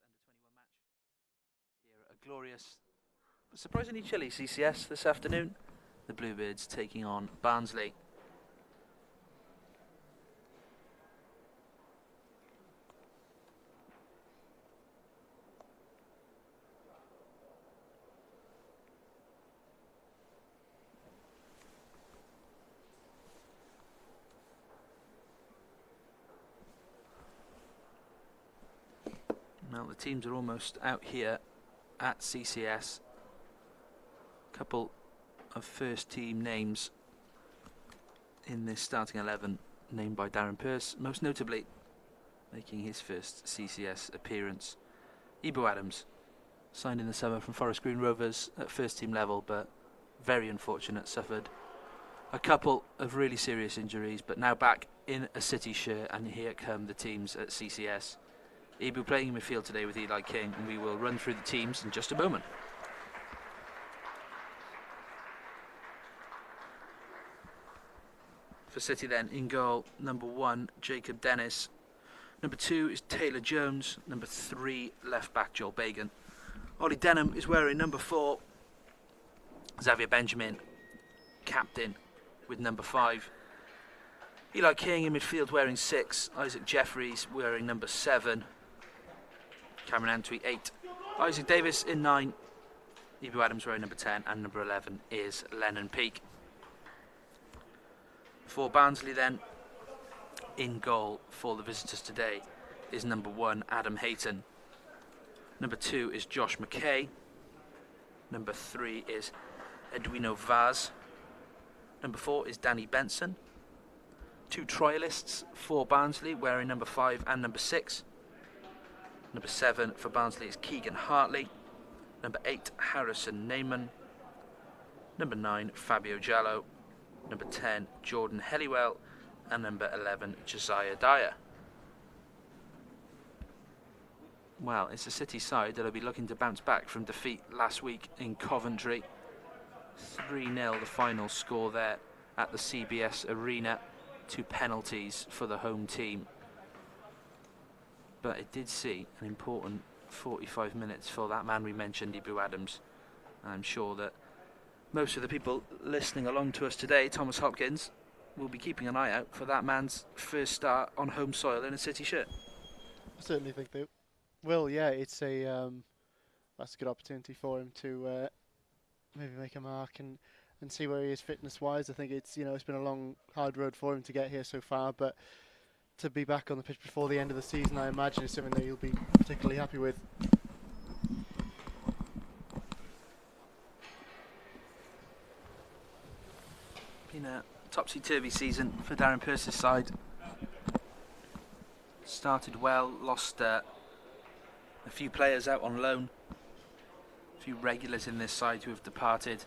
under-21 match here at a glorious, but surprisingly chilly CCS this afternoon. The Bluebirds taking on Barnsley. Now the teams are almost out here at CCS. Couple of first team names in this starting 11 named by Darren Pearce, most notably making his first CCS appearance. Ibu Adams, signed in the summer from Forest Green Rovers at first team level, but very unfortunate, suffered a couple of really serious injuries, but now back in a City shirt, and here come the teams at CCS. Ibu playing in midfield today with Eli King, and we will run through the teams in just a moment. For City then, in goal, number 1, Jacob Dennis. Number 2 is Taylor Jones. Number 3, left back Joel Bagan. Ollie Denham is wearing number 4. Xavier Benjamin, captain, with number 5. Eli King in midfield wearing 6. Isaac Jeffries wearing number 7. Cameron Antwi 8. Isaac Davis in 9. Ibu Adams wearing number 10, and number 11 is Lennon Peake. For Barnsley then, in goal for the visitors today is number 1, Adam Hayton. Number 2 is Josh McKay. Number 3 is Edwino Vaz. Number 4 is Danny Benson. 2 trialists for Barnsley wearing number 5 and number 6. Number 7 for Barnsley is Keegan Hartley. Number 8, Harrison Neyman. Number 9, Fabio Giallo. Number 10, Jordan Helliwell. And number 11, Josiah Dyer. Well, it's a City side that'll be looking to bounce back from defeat last week in Coventry. 3-0 the final score there at the CBS Arena. 2 penalties for the home team. But it did see an important 45 minutes for that man we mentioned, Ibu Adams. I'm sure that most of the people listening along to us today, Thomas Hopkins, will be keeping an eye out for that man's first start on home soil in a City shirt. I certainly think they will. Yeah, it's that's a good opportunity for him to maybe make a mark and see where he is fitness-wise. I think it's been a long, hard road for him to get here so far, but to be back on the pitch before the end of the season, I imagine, is something that he'll be particularly happy with. Been a topsy-turvy season for Darren Pearce's side. Started well, lost a few players out on loan, a few regulars in this side who have departed,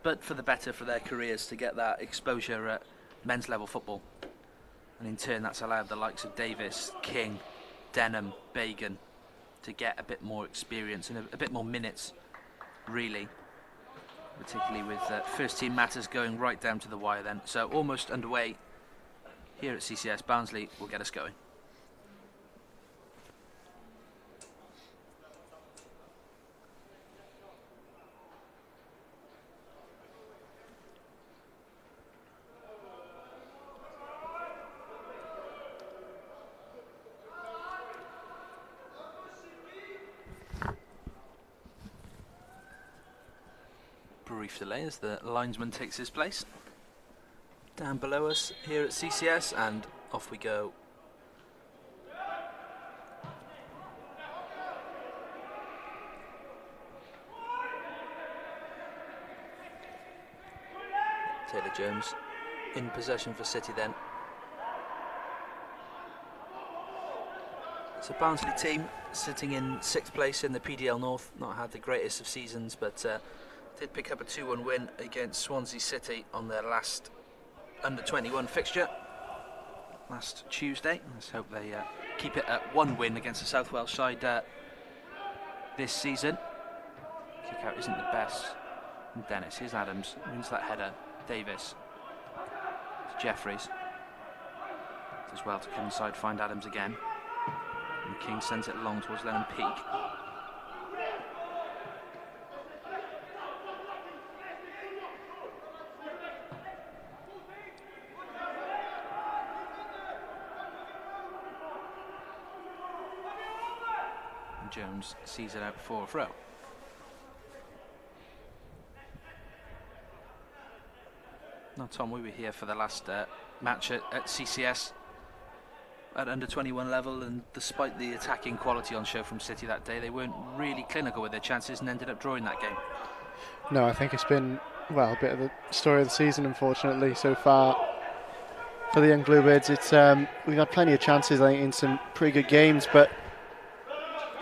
but for the better for their careers to get that exposure at men's level football. And in turn that's allowed the likes of Davis, King, Denham, Bagan to get a bit more experience and a bit more minutes, really. Particularly with first team matters going right down to the wire then. So almost underway here at CCS. Barnsley will get us going. Brief delay as the linesman takes his place down below us here at CCS, and off we go. Taylor Jones in possession for City then. It's a Barnsley team sitting in 6th place in the PDL North. Not had the greatest of seasons, but did pick up a 2-1 win against Swansea City on their last under-21 fixture last Tuesday. Let's hope they keep it at 1 win against the South Wales side this season. Kick out isn't the best. And Dennis, here's Adams, wins that header. Davis, it's Jeffries. Does well to come inside, find Adams again. And King sends it long towards Lennon Peak. And Jones sees it out for a throw. Now, Tom, we were here for the last match at CCS at under 21 level, and despite the attacking quality on show from City that day, they weren't really clinical with their chances and ended up drawing that game. No, I think it's been, well, a bit of the story of the season, unfortunately, so far for the young Bluebirds. It's we've had plenty of chances, I think, in some pretty good games, but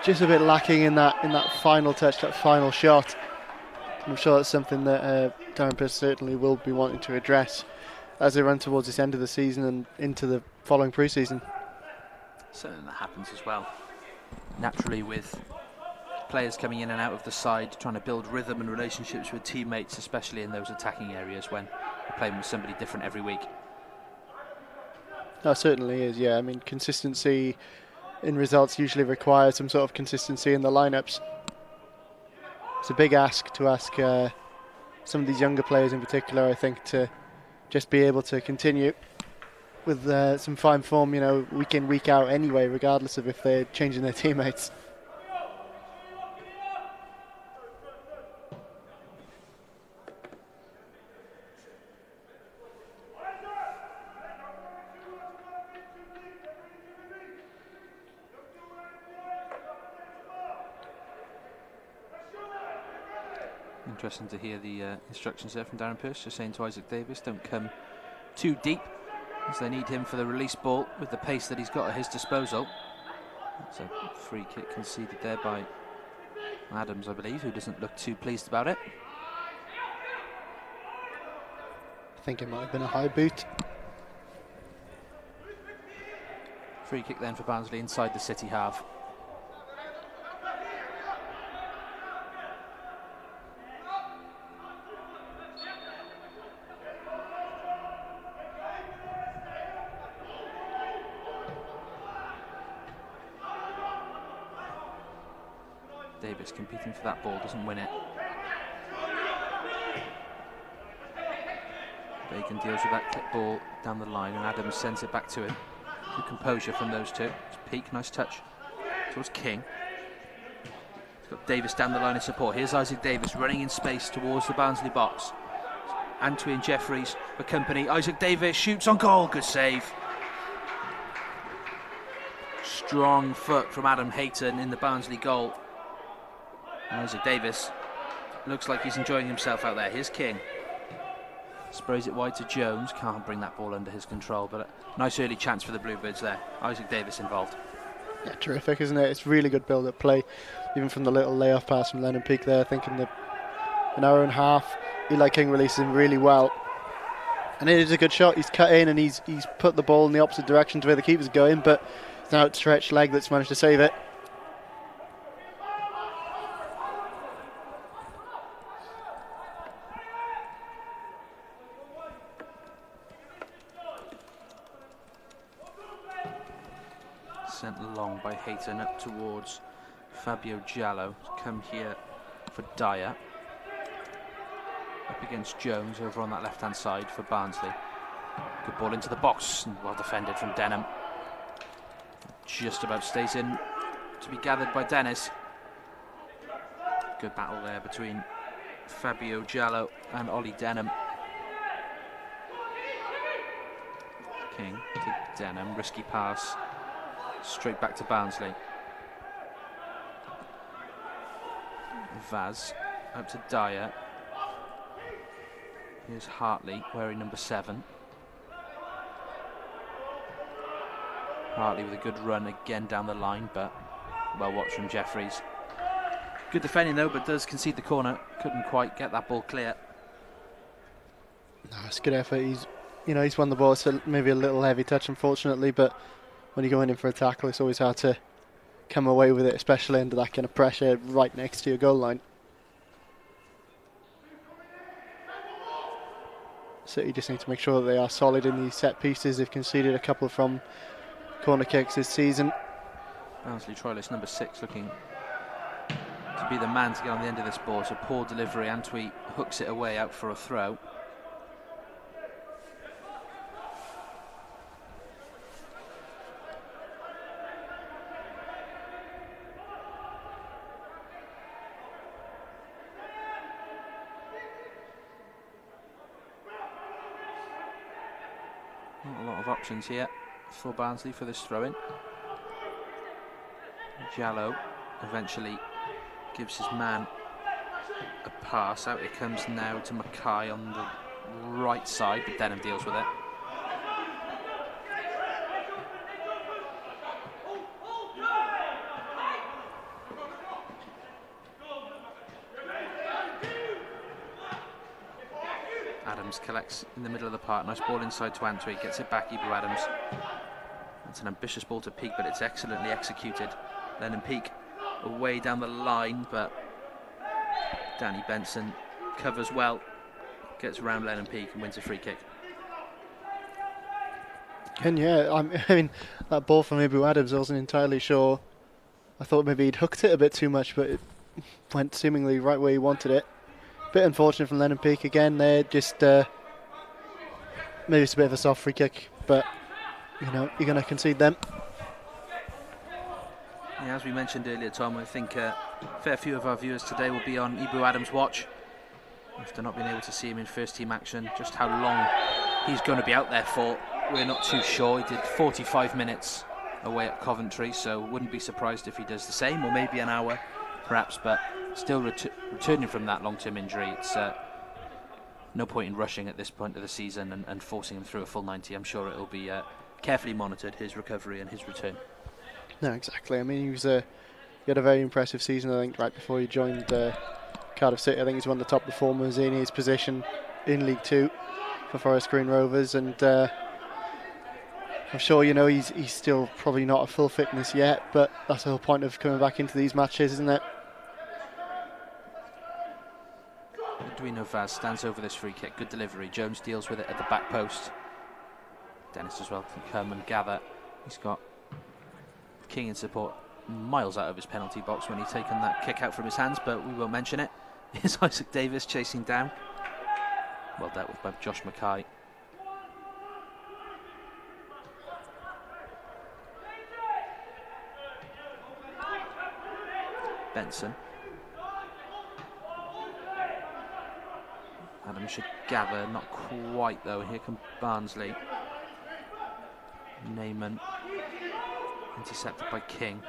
just a bit lacking in that final touch, that final shot. I'm sure that's something that Darren Pierce certainly will be wanting to address as they run towards this end of the season and into the following pre-season. Something that happens as well naturally with players coming in and out of the side, trying to build rhythm and relationships with teammates, especially in those attacking areas when you're playing with somebody different every week. That certainly is, yeah. I mean, consistency in results usually requires some sort of consistency in the lineups. It's a big ask to ask some of these younger players in particular, I think, to just be able to continue with some fine form, you know, week in, week out anyway, regardless of if they're changing their teammates. Interesting to hear the instructions there from Darren Pierce, just saying to Isaac Davis, don't come too deep, as they need him for the release ball with the pace that he's got at his disposal. It's a free kick conceded there by Adams, I believe, who doesn't look too pleased about it. I think it might have been a high boot. Free kick then for Barnsley inside the City half. Davis competing for that ball, doesn't win it. Bacon deals with that clip ball down the line and Adams sends it back to him. Good composure from those two. It's Peak, nice touch towards King. He's got Davis down the line of support. Here's Isaac Davis running in space towards the Barnsley box. Antwi Jeffries for company. Isaac Davis shoots on goal, good save. Strong foot from Adam Hayton in the Barnsley goal. Isaac Davis looks like he's enjoying himself out there. Here's King. Sprays it wide to Jones. Can't bring that ball under his control, but a nice early chance for the Bluebirds there. Isaac Davis involved. Yeah, terrific, isn't it? It's really good build-up play, even from the little layoff pass from Lennon Peak there. I think in an hour and a half, Eli King releases him really well. And it is a good shot. He's cut in and he's put the ball in the opposite direction to where the keeper's going, but it's an outstretched leg that's managed to save it. Sent long by Hayton up towards Fabio Giallo. Come here for Dyer. Up against Jones over on that left-hand side for Barnsley. Good ball into the box and well defended from Denham. Just about stays in to be gathered by Dennis. Good battle there between Fabio Giallo and Ollie Denham. King to Denham, risky pass. Straight back to Barnsley. Vaz out to Dyer. Here's Hartley wearing number 7. Hartley with a good run again down the line, but well watched from Jeffries. Good defending though, but does concede the corner. Couldn't quite get that ball clear. No, it's a good effort. He's won the ball. It's maybe a little heavy touch, unfortunately, but when you're going in for a tackle, it's always hard to come away with it, especially under that kind of pressure right next to your goal line. So you just need to make sure that they are solid in these set pieces. They've conceded a couple from corner kicks this season. Barnsley trialist number 6 looking to be the man to get on the end of this ball. So poor delivery. Antwi hooks it away out for a throw. Not a lot of options here for Barnsley for this throw-in. Jallow eventually gives his man a pass. Out it comes now to Mackay on the right side, but Denham deals with it. Adams collects in the middle of the park. Nice ball inside to Antwi. Gets it back, Ibu Adams. It's an ambitious ball to Peake, but it's excellently executed. Lennon Peake away down the line, but Danny Benson covers well, gets around Lennon Peake and wins a free kick. And yeah, I mean, that ball from Ibu Adams, I wasn't entirely sure. I thought maybe he'd hooked it a bit too much, but it went seemingly right where he wanted it. Bit unfortunate from Lennon Peake again there, just maybe it's a bit of a soft free kick, but you know, you're going to concede them. Yeah, as we mentioned earlier, Tom, I think a fair few of our viewers today will be on Ibu Adams' watch after not being able to see him in first team action. Just how long he's going to be out there for, we're not too sure. He did 45 minutes away at Coventry, so wouldn't be surprised if he does the same, or maybe an hour perhaps, but still returning from that long-term injury. It's no point in rushing at this point of the season and forcing him through a full 90. I'm sure it'll be carefully monitored, his recovery and his return. No, exactly. I mean, he had a very impressive season, I think, right before he joined Cardiff City. I think he's one of the top performers in his position in League Two for Forest Green Rovers, and I'm sure, you know, he's still probably not at full fitness yet, but that's the whole point of coming back into these matches, isn't it? Edwino Vaz stands over this free kick. Good delivery. Jones deals with it at the back post. Dennis as well can come and gather. He's got King in support, miles out of his penalty box when he's taken that kick out from his hands, but we won't mention it. Here's Isaac Davis chasing down. Well dealt with by Josh Mackay. Benson. Adam should gather, not quite though. Here come Barnsley. Neyman intercepted by King.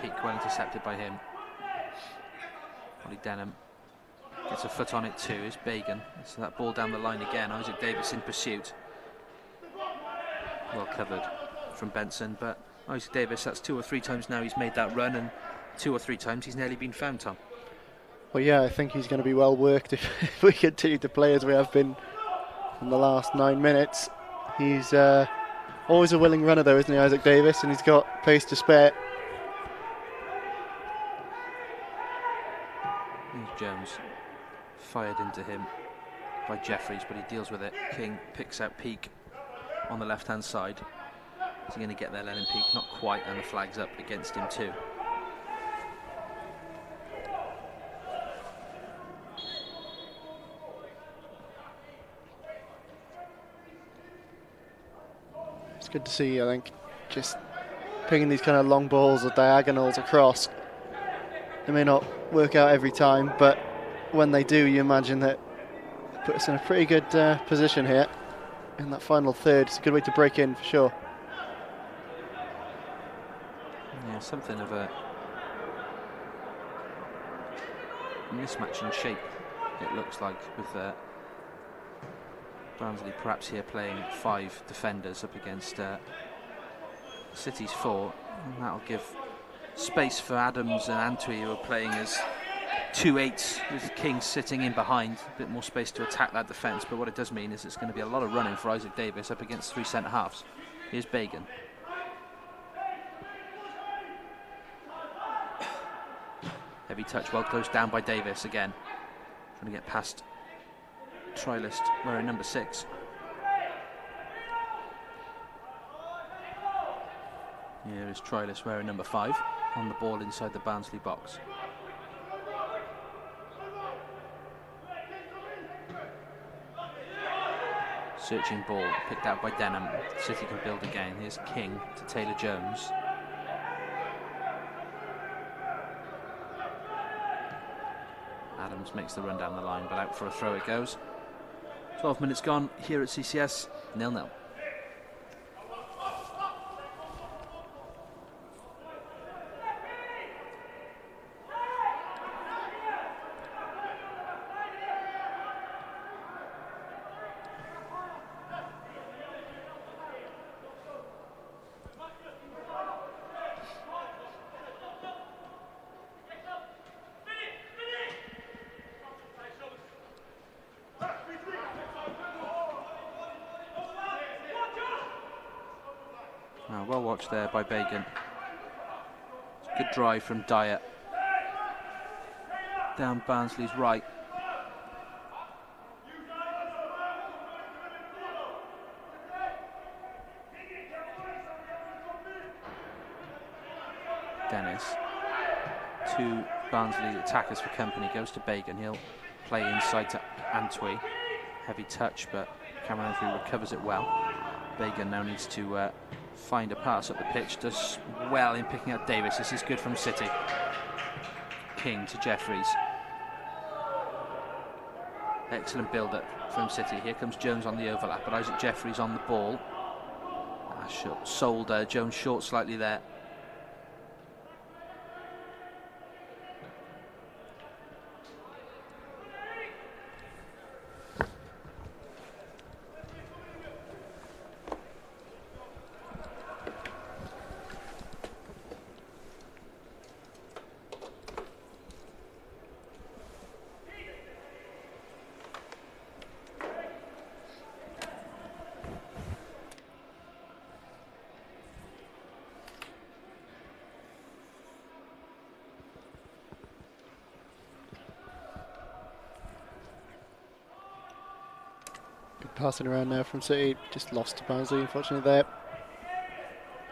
Peake well intercepted by him. Ollie Denham gets a foot on it too, is Bagan. So that ball down the line again. Isaac Davis in pursuit. Well covered from Benson, but Isaac Davis, that's 2 or 3 times now he's made that run, and 2 or 3 times he's nearly been found, Tom. Well, yeah, I think he's going to be well worked if we continue to play as we have been in the last 9 minutes. He's always a willing runner though, isn't he, Isaac Davis, and he's got pace to spare. Here's Jones, fired into him by Jeffries, but he deals with it. King picks out Peake on the left-hand side. Is he going to get there, Lennon Peake? Not quite, and the flag's up against him too. It's good to see, I think, just picking these kind of long balls or diagonals across. They may not work out every time, but when they do, you imagine that it puts us in a pretty good position here in that final third. It's a good way to break in for sure. Yeah, something of a mismatch in shape, it looks like, with Barnsley perhaps here playing 5 defenders up against City's 4, and that'll give space for Adams and Antwi, who are playing as 2/8s with King sitting in behind. A bit more space to attack that defence, but what it does mean is it's going to be a lot of running for Isaac Davis up against 3 centre halves. Here's Bagan. Heavy touch, well closed down by Davis again. Trying to get past Trilist wearing number 6. Here is Trilist wearing number 5 on the ball inside the Barnsley box. Searching ball, picked out by Denham. City can build again. Here's King to Taylor-Jones. Adams makes the run down the line, but out for a throw it goes. 12 minutes gone here at CCS, 0-0. Well watched there by Bagan. Good drive from Dyer. Down Barnsley's right. Dennis. 2 Barnsley attackers for company. Goes to Bagan. He'll play inside to Antwi. Heavy touch, but Cameron Antwi recovers it well. Bagan now needs to find a pass up the pitch. Does well in picking out Davis. This is good from City. King to Jeffries. Excellent build-up from City. Here comes Jones on the overlap, but Isaac Jeffries on the ball. Sold Jones short slightly there. Passing around now from City, just lost to Barnsley unfortunately there.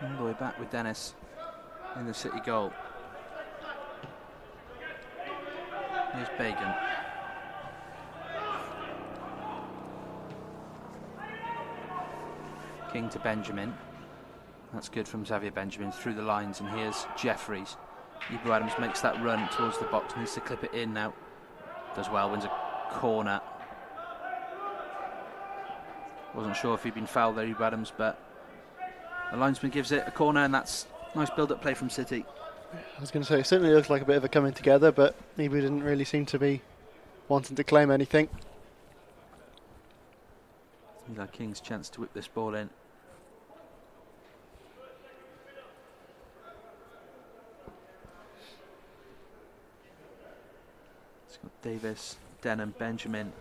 All the way back with Dennis in the City goal. Here's Bagan. King to Benjamin. That's good from Xavier Benjamin through the lines, and here's Jeffries. Ebro Adams makes that run towards the box, needs to clip it in now. Does well, wins a corner. Wasn't sure if he'd been fouled there, Ebro Adams, but the linesman gives it a corner, and that's nice build-up play from City. I was going to say, it certainly looked like a bit of a coming together, but Ebro didn't really seem to be wanting to claim anything. Seems like King's chance to whip this ball in. It's got Davis, Denham, Benjamin,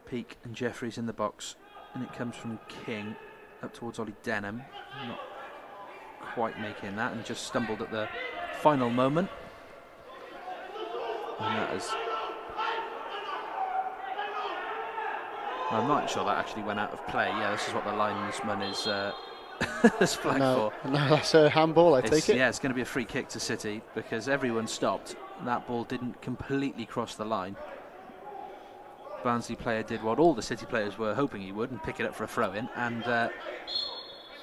Peake and Jeffries in the box, and it comes from King up towards Ollie Denham. Not quite making that, and just stumbled at the final moment. And that is... I'm not sure that actually went out of play. Yeah, this is what the linesman is flagged for. No, that's a handball, I take it. Yeah, it's going to be a free kick to City because everyone stopped. That ball didn't completely cross the line. Barnsley player did what all the City players were hoping he would and pick it up for a throw-in, and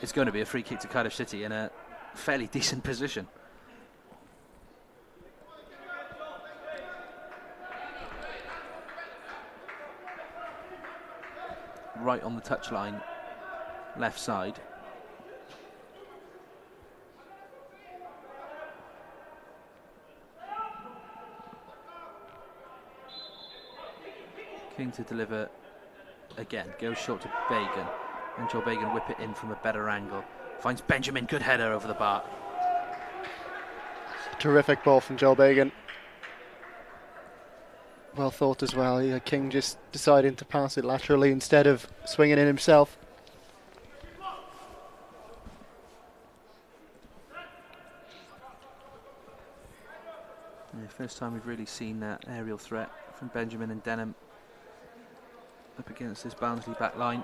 it's going to be a free kick to Cardiff City in a fairly decent position. Right on the touchline, left side. King to deliver again, goes short to Bagan, and Joel Bagan whip it in from a better angle. Finds Benjamin, good header over the bar. Terrific ball from Joel Bagan. Well thought as well. Yeah, King just deciding to pass it laterally instead of swinging in himself. Yeah, first time we've really seen that aerial threat from Benjamin and Denham up against this Barnsley back line.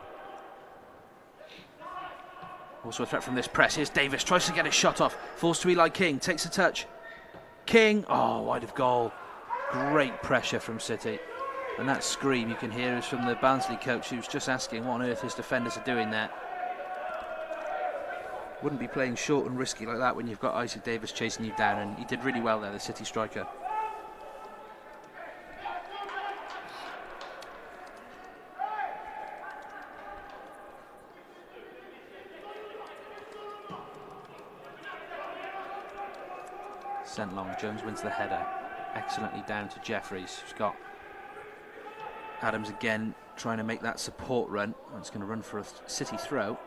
Also a threat from this press. Here's Davis, tries to get his shot off. Falls to Eli King, takes a touch. King, oh, wide of goal. Great pressure from City. And that scream you can hear is from the Barnsley coach, who's just asking what on earth his defenders are doing there. Wouldn't be playing short and risky like that when you've got Isaac Davis chasing you down, and he did really well there, the City striker. Sent long, Jones wins the header. Excellently down to Jeffries, who's got Adams again trying to make that support run. It's going to run for a City throw.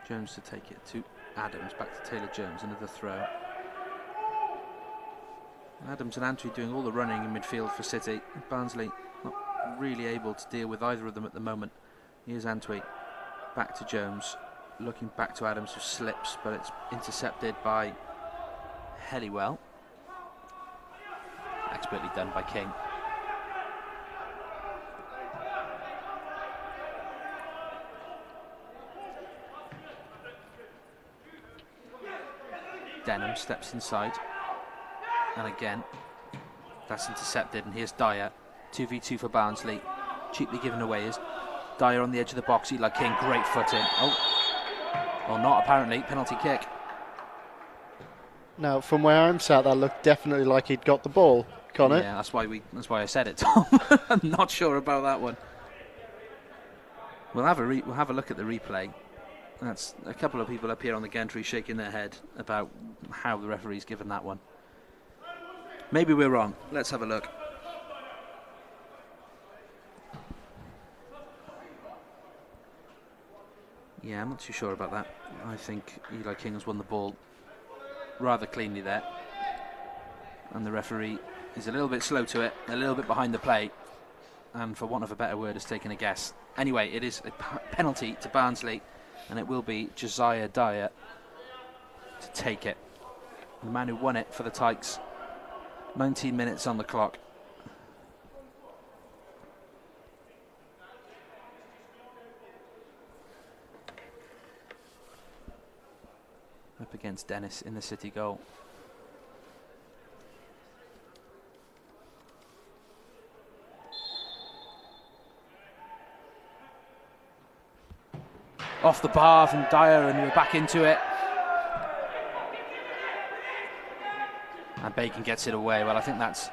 Jones to take it to Adams, back to Taylor-Jones, another throw. Adams and Antwi doing all the running in midfield for City. Barnsley not really able to deal with either of them at the moment. Here's Antwi, back to Jones, looking back to Adams, who slips, but it's intercepted by Helliwell. Expertly done by King. Denham steps inside, and again that's intercepted, and here's Dyer. 2v2 for Barnsley, cheaply given away is Dyer on the edge of the box. Eli King, great footing. Oh, well, not apparently. Penalty kick. Now, from where I'm sat, that looked definitely like he'd got the ball, Connor. Yeah, that's why I said it, Tom. I'm not sure about that one. We'll have a look at the replay. That's a couple of people up here on the gantry shaking their head about how the referee's given that one. Maybe we're wrong. Let's have a look. Yeah, I'm not too sure about that. I think Eli King has won the ball rather cleanly there. And the referee is a little bit slow to it, a little bit behind the play, and for want of a better word, has taken a guess. Anyway, it is a penalty to Barnsley, and it will be Josiah Dyer to take it. The man who won it for the Tykes. 19 minutes on the clock. Up against Dennis in the City goal. Off the bar from Dyer, and we're back into it. And Bacon gets it away. Well, I think that's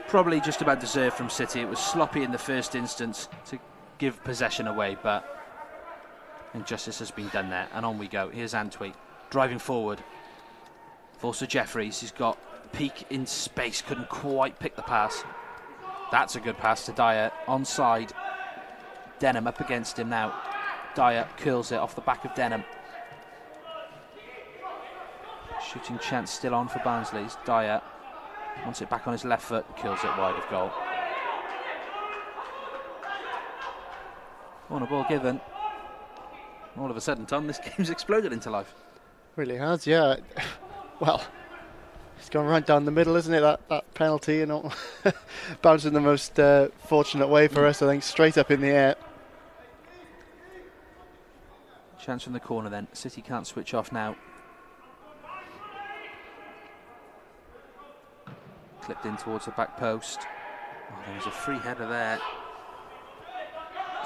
probably just about deserved from City. It was sloppy in the first instance to give possession away, but injustice has been done there. And on we go. Here's Antwi driving forward. Falls to Jeffries. He's got peak in space. Couldn't quite pick the pass. That's a good pass to Dyer. Onside. Denham up against him now. Dyer curls it off the back of Denham. Shooting chance still on for Barnsley's. Dyer wants it back on his left foot, kills it wide of goal. On a ball given. All of a sudden, Tom, this game's exploded into life. Really has, yeah. Well, it's gone right down the middle, isn't it? That penalty, and all bounced in the most fortunate way for us, I think, straight up in the air. Chance from the corner then. City can't switch off now. Clipped in towards the back post. Oh, there was a free header there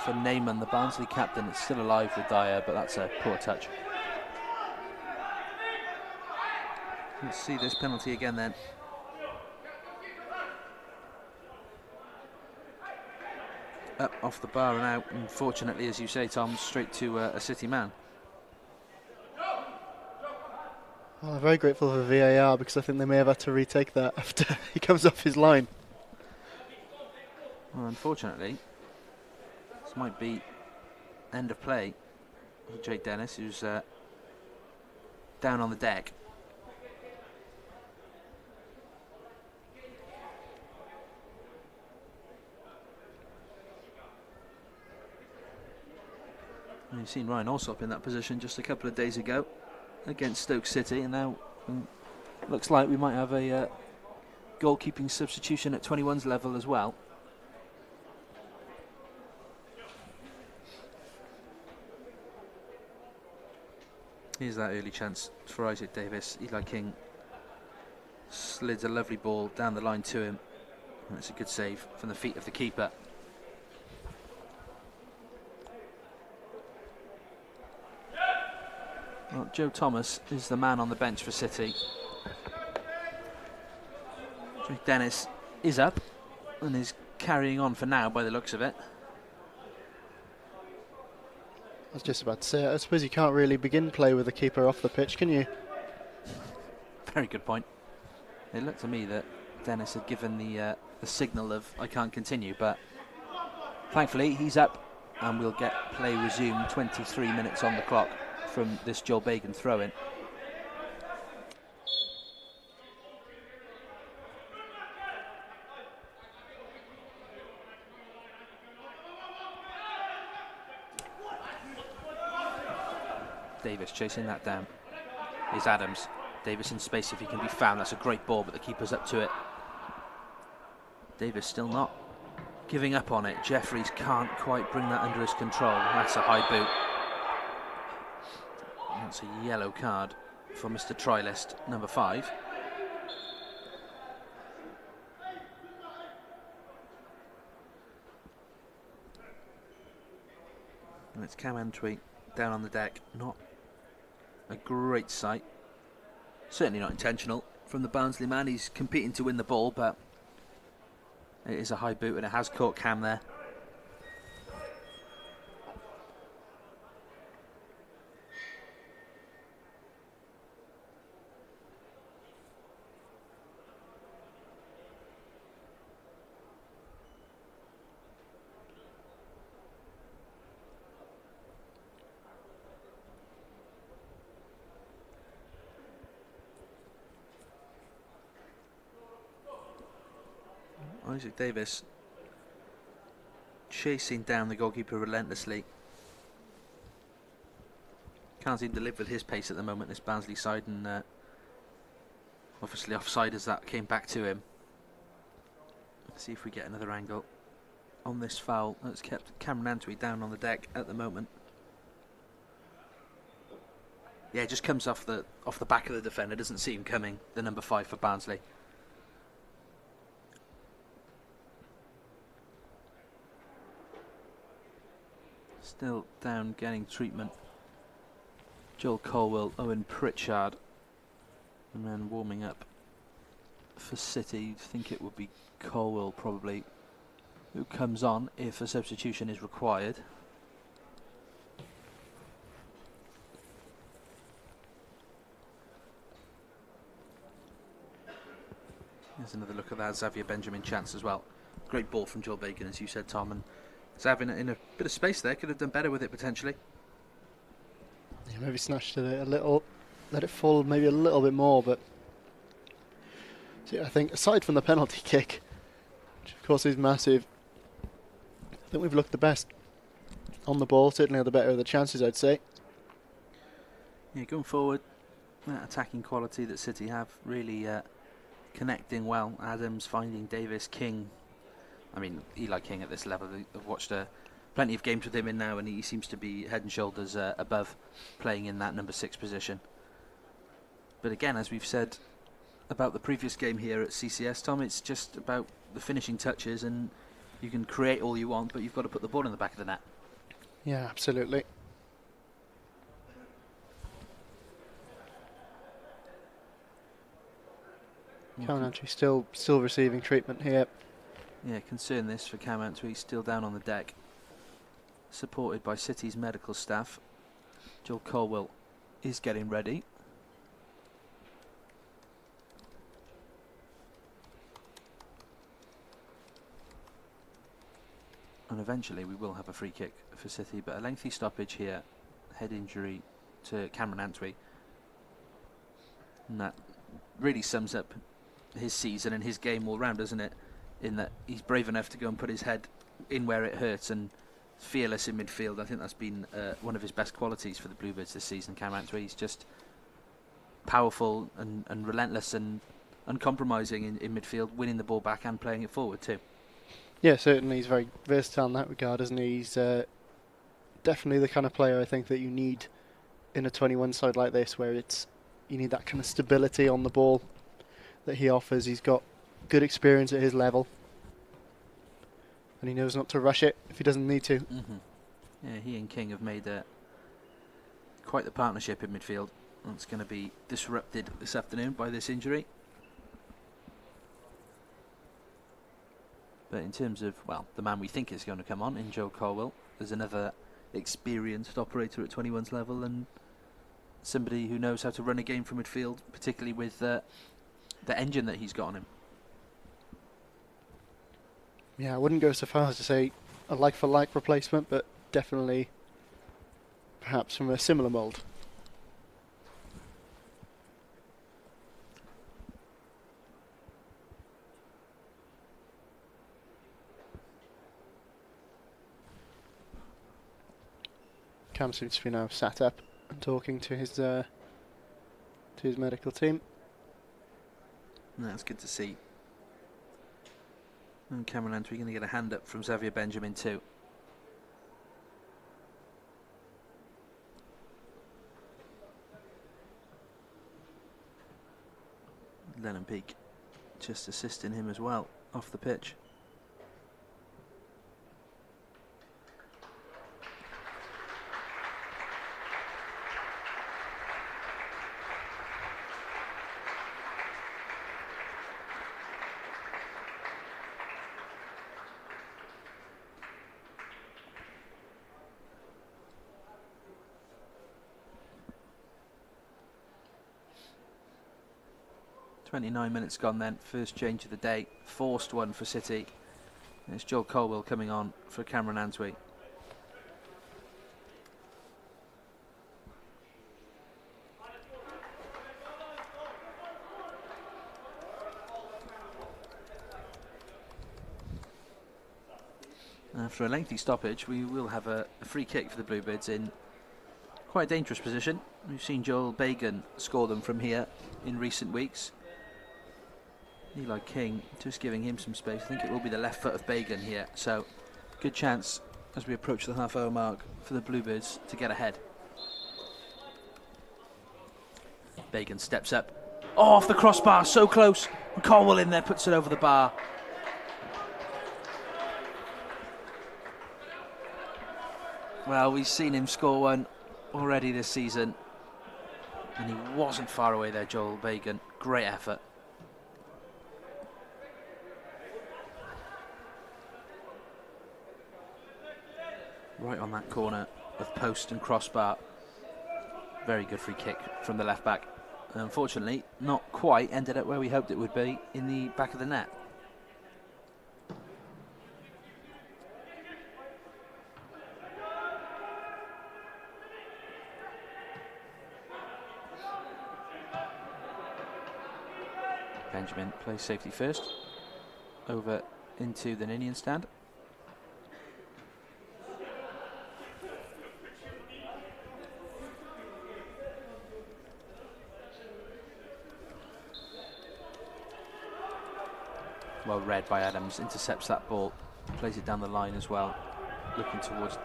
for Neyman, the Barnsley captain. It's still alive with Dyer, but that's a poor touch. Let's see this penalty again then. Up off the bar and out. Unfortunately, as you say, Tom, straight to a City man. Well, I'm very grateful for VAR, because I think they may have had to retake that after he comes off his line. Well, unfortunately, this might be end of play for Jake Dennis, who's down on the deck. And you've seen Ryan Alsop in that position just a couple of days ago against Stoke City, and now looks like we might have a goalkeeping substitution at 21's level as well. Here's that early chance for Isaac Davis. Eli King slids a lovely ball down the line to him. And it's a good save from the feet of the keeper. Well, Joe Thomas is the man on the bench for City. Jake Dennis is up and is carrying on for now by the looks of it. I was just about to say, I suppose you can't really begin play with the keeper off the pitch, can you? Very good point. It looked to me that Dennis had given the signal of I can't continue, but thankfully he's up and we'll get play resumed. 23 minutes on the clock from this Joel Bagan throw-in. Davis chasing that down. Here's Adams. Davis in space if he can be found. That's a great ball, but the keeper's up to it. Davis still not giving up on it. Jeffries can't quite bring that under his control. That's a high boot. That's a yellow card for Mr. Trilist, number 5. And it's Cam Antwi down on the deck. Not a great sight. Certainly not intentional from the Barnsley man. He's competing to win the ball, but it is a high boot and it has caught Cam there. Isaac Davis chasing down the goalkeeper relentlessly. Can't seem to live with his pace at the moment, this Barnsley side, and obviously offside as that came back to him. Let's see if we get another angle on this foul that's kept Cameron Antwi down on the deck at the moment. Yeah, it just comes off the back of the defender, doesn't see him coming, the number 5 for Barnsley. Still down getting treatment. Joel Colwell, Owen Pritchard, the man warming up for City. You'd think it would be Colwell probably who comes on if a substitution is required. There's another look at that Xavier Benjamin chance as well. Great ball from Joel Bacon, as you said, Tom, and Xavier in a bit of space there, could have done better with it potentially. Yeah, maybe snatched it a little, let it fall maybe a little bit more, but see, I think aside from the penalty kick, which of course is massive, I think we've looked the best on the ball, certainly the better of the chances, I'd say. Yeah, going forward, that attacking quality that City have, really connecting well. Adams finding Davis, King. I mean, Eli King at this level, I've watched plenty of games with him in now, and he seems to be head and shoulders above playing in that number 6 position. But again, as we've said about the previous game here at CCS, Tom, it's just about the finishing touches, and you can create all you want, but you've got to put the ball in the back of the net. Yeah, absolutely. Cam Antwi still receiving treatment here. Yeah, concern this for Cam Antwi, still down on the deck, supported by City's medical staff. Joel Colwell is getting ready. And eventually we will have a free kick for City, but a lengthy stoppage here, head injury to Cameron Antwi. And that really sums up his season and his game all round, doesn't it? In that he's brave enough to go and put his head in where it hurts and fearless in midfield. I think that's been one of his best qualities for the Bluebirds this season, Cameron Antwi. He's just powerful and relentless and uncompromising in midfield, winning the ball back and playing it forward too. Yeah, certainly he's very versatile in that regard, isn't he? He's definitely the kind of player I think that you need in a 21 side like this, where you need that kind of stability on the ball that he offers. He's got good experience at his level, and he knows not to rush it if he doesn't need to. Yeah, he and King have made quite the partnership in midfield. That's going to be disrupted this afternoon by this injury. But in terms of, well, the man we think is going to come on in Joe Colwell, there's another experienced operator at 21's level and somebody who knows how to run a game from midfield, particularly with the engine that he's got on him. Yeah, I wouldn't go so far as to say a like-for-like replacement, but definitely perhaps from a similar mould. Cam seems to be now sat up and talking to his medical team. That's good to see. And Cameron Antwi going to get a hand up from Xavier Benjamin too. Lennon Peake just assisting him as well off the pitch. .29 minutes gone then, first change of the day, forced one for City. And it's Joel Colwell coming on for Cameron Antwi. After a lengthy stoppage, we will have a free kick for the Bluebirds in quite a dangerous position. We've seen Joel Bagan score them from here in recent weeks. Eli King just giving him some space. I think it will be the left foot of Bagan here, so good chance as we approach the half-hour mark for the Bluebirds to get ahead. Bagan steps up, off the crossbar, so close, and Colwell in there puts it over the bar. Well, we've seen him score one already this season, and he wasn't far away there, Joel Bagan. Great effort. Right on that corner of post and crossbar. Very good free kick from the left back. Unfortunately, not quite ended up where we hoped it would be, in the back of the net. Benjamin plays safety first, over into the Ninian stand. Well read by Adams, intercepts that ball, plays it down the line as well, looking towards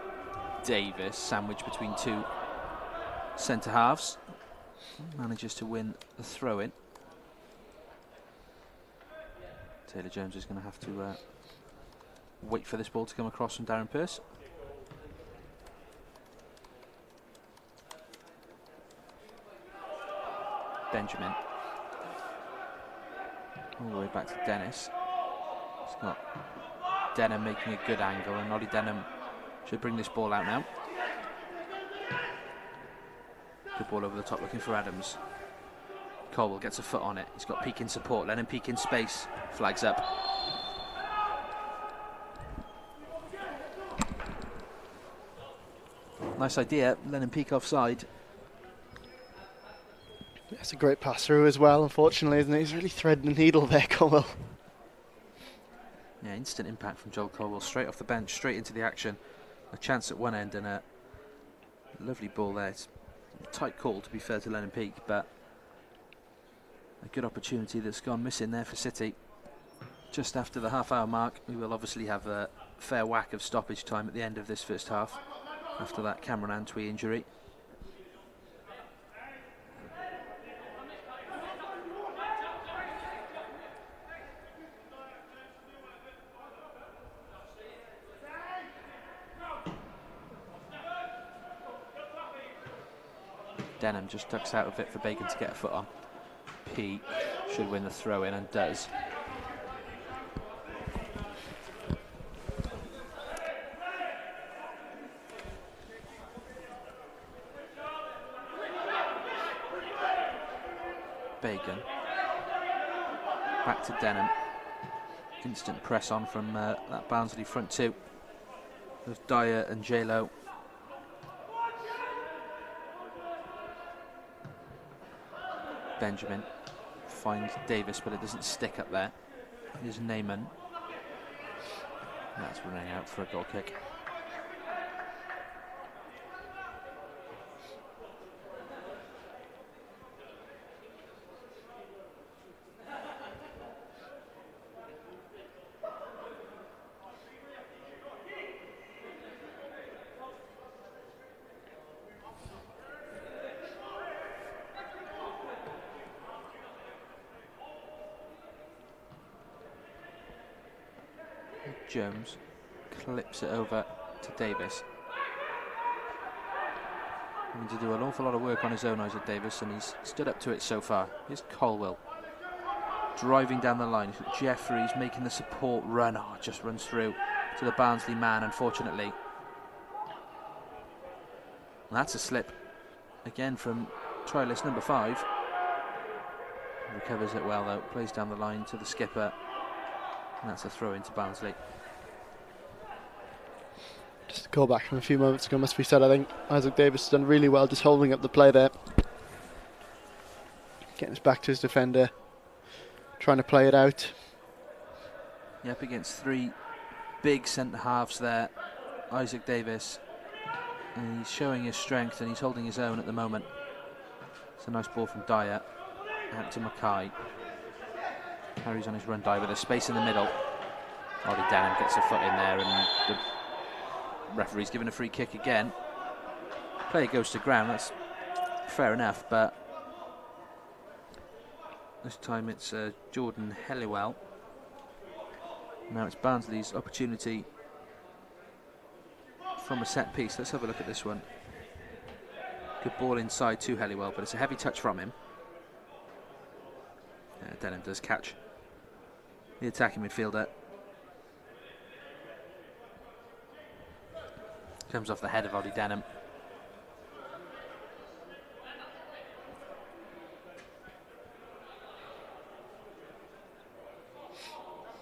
Davis, sandwiched between two centre halves, manages to win the throw-in. Taylor Jones is going to have to wait for this ball to come across from Darren Pearce. Benjamin. All the way back to Dennis. It's got Denham making a good angle, and Ollie Denham should bring this ball out now. Good ball over the top, looking for Adams. Colwell gets a foot on it. He's got Peake in support. Lennon Peake in space. Flags up. Nice idea. Lennon Peak offside. That's a great pass through as well, unfortunately, isn't it? He's really threading the needle there, Colwell. Yeah, instant impact from Joel Colwell. Straight off the bench, straight into the action. A chance at one end and a lovely ball there. It's a tight call, to be fair to Lennon Peak, but a good opportunity that's gone missing there for City. Just after the half-hour mark, we will obviously have a fair whack of stoppage time at the end of this first half, after that Cameron Antwi injury. Denham just ducks out of it for Bacon to get a foot on. P should win the throw in and does. Bacon. Back to Denham. Instant press on from that Barnsley front two of Dyer and J-Lo. Benjamin finds Davis, but it doesn't stick up there. Here's Neyman. That's running out for a goal kick. Jones clips it over to Davis. Having to do an awful lot of work on his own, Isaac Davis, and he's stood up to it so far. Here's Colwell driving down the line. Jeffries making the support run. Oh, just runs through to the Barnsley man, unfortunately. And that's a slip again from trialist number 5. Recovers it well though, plays down the line to the skipper, and that's a throw into Barnsley. Just a call back from a few moments ago must be said. I think Isaac Davis has done really well just holding up the play there. Getting us back to his defender. Trying to play it out. Yep, against 3 big centre-halves there. Isaac Davis. And he's showing his strength and he's holding his own at the moment. It's a nice ball from Dyer. Out to Mackay. Harry's on his run, Dyer with a space in the middle. Ollie Denham gets a foot in there and the referee's given a free kick again. Player goes to ground, that's fair enough, but this time it's Jordan Helliwell. Now it's Barnsley's opportunity from a set piece. Let's have a look at this one. Good ball inside to Helliwell, but it's a heavy touch from him. Denham does catch the attacking midfielder. Comes off the head of Ollie Denham.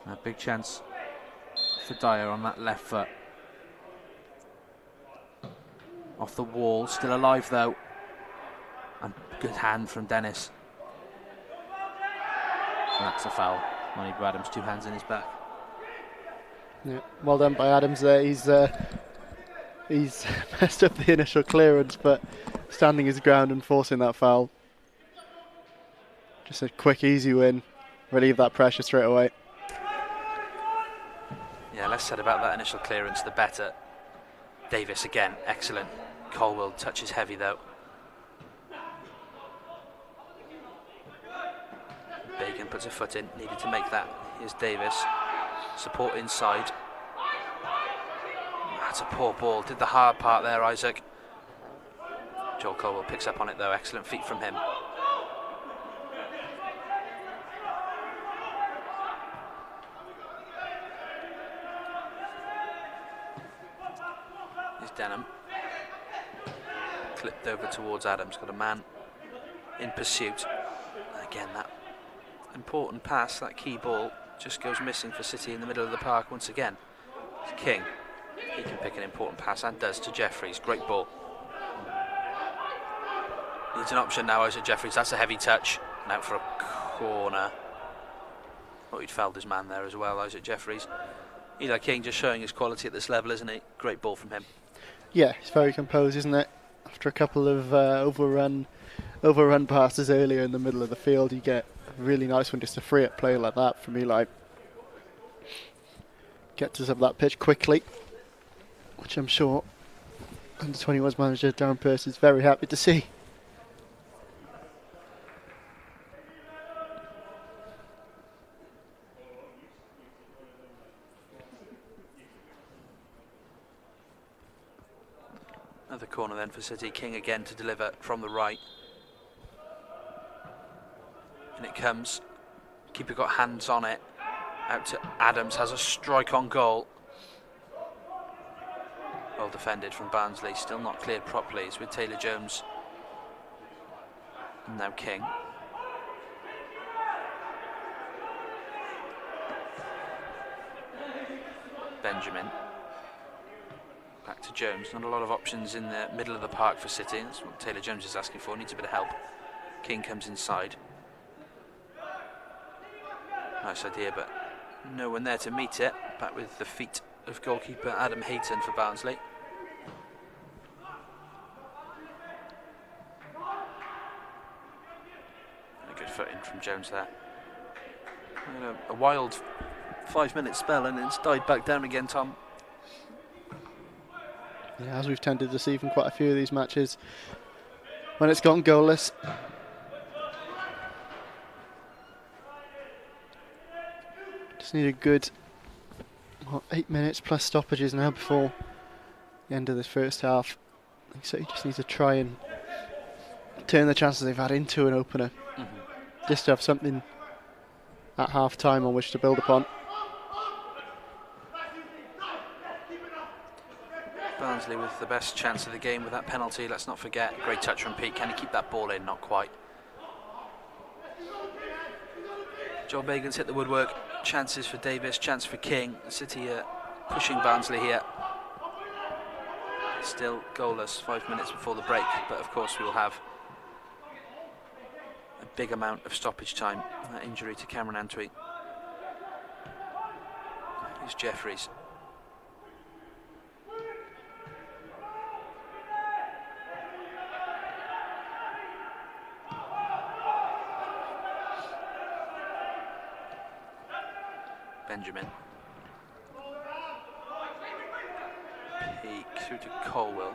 A big chance for Dyer on that left foot. Off the wall, still alive though. And good hand from Dennis. And that's a foul. Money Adams, 2 hands in his back. Yeah, well done by Adams there. He's messed up the initial clearance, but standing his ground and forcing that foul. Just a quick, easy win. Relieve that pressure straight away. Yeah, less said about that initial clearance, the better. Davis again, excellent. Colwell touches heavy though. Bacon puts a foot in, needed to make that. Here's Davis. Support inside. That's a poor ball. Did the hard part there, Isaac. Joel Colwell picks up on it though. Excellent feet from him. Here's Denham. Clipped over towards Adams. Got a man in pursuit. Again, that important pass, that key ball, just goes missing for City in the middle of the park once again. It's King. He can pick an important pass and does to Jeffries. Great ball. Needs an option now, Isaac Jeffries. That's a heavy touch. And out for a corner. Oh, he'd fouled his man there as well, Isaac Jeffries. Eli King just showing his quality at this level, isn't he? Great ball from him. Yeah, he's very composed, isn't it? After a couple of overrun passes earlier in the middle of the field, you get a really nice one, just a free up play like that from Eli. Gets us up that pitch quickly, which I'm sure Under-21's manager Darren Pearce is very happy to see. Another corner then for City. King again to deliver from the right. And it comes. Keeper got hands on it. Out to Adams, has a strike on goal. Well defended from Barnsley, still not cleared properly. It's with Taylor Jones. And now King. Benjamin. Back to Jones. Not a lot of options in the middle of the park for City. That's what Taylor Jones is asking for. Needs a bit of help. King comes inside. Nice idea, but no one there to meet it. Back with the feet of goalkeeper Adam Hayton for Barnsley. And a good foot in from Jones there. And a wild 5-minute spell, and it's died back down again, Tom. Yeah, as we've tended to see from quite a few of these matches, when it's gone goalless, just need a good 8 minutes plus stoppages now before the end of this first half. I think City just need to try and turn the chances they've had into an opener, just to have something at half time on which to build upon. Barnsley with the best chance of the game with that penalty, let's not forget. Great touch from Pete. Can he keep that ball in? Not quite. Joel Bagan's hit the woodwork. Chances for Davis, chance for King. City pushing Barnsley here. Still goalless 5 minutes before the break, but of course we will have a big amount of stoppage time. That injury to Cameron Antwi. Here's Jeffries. Benjamin. Peak through to Colwell.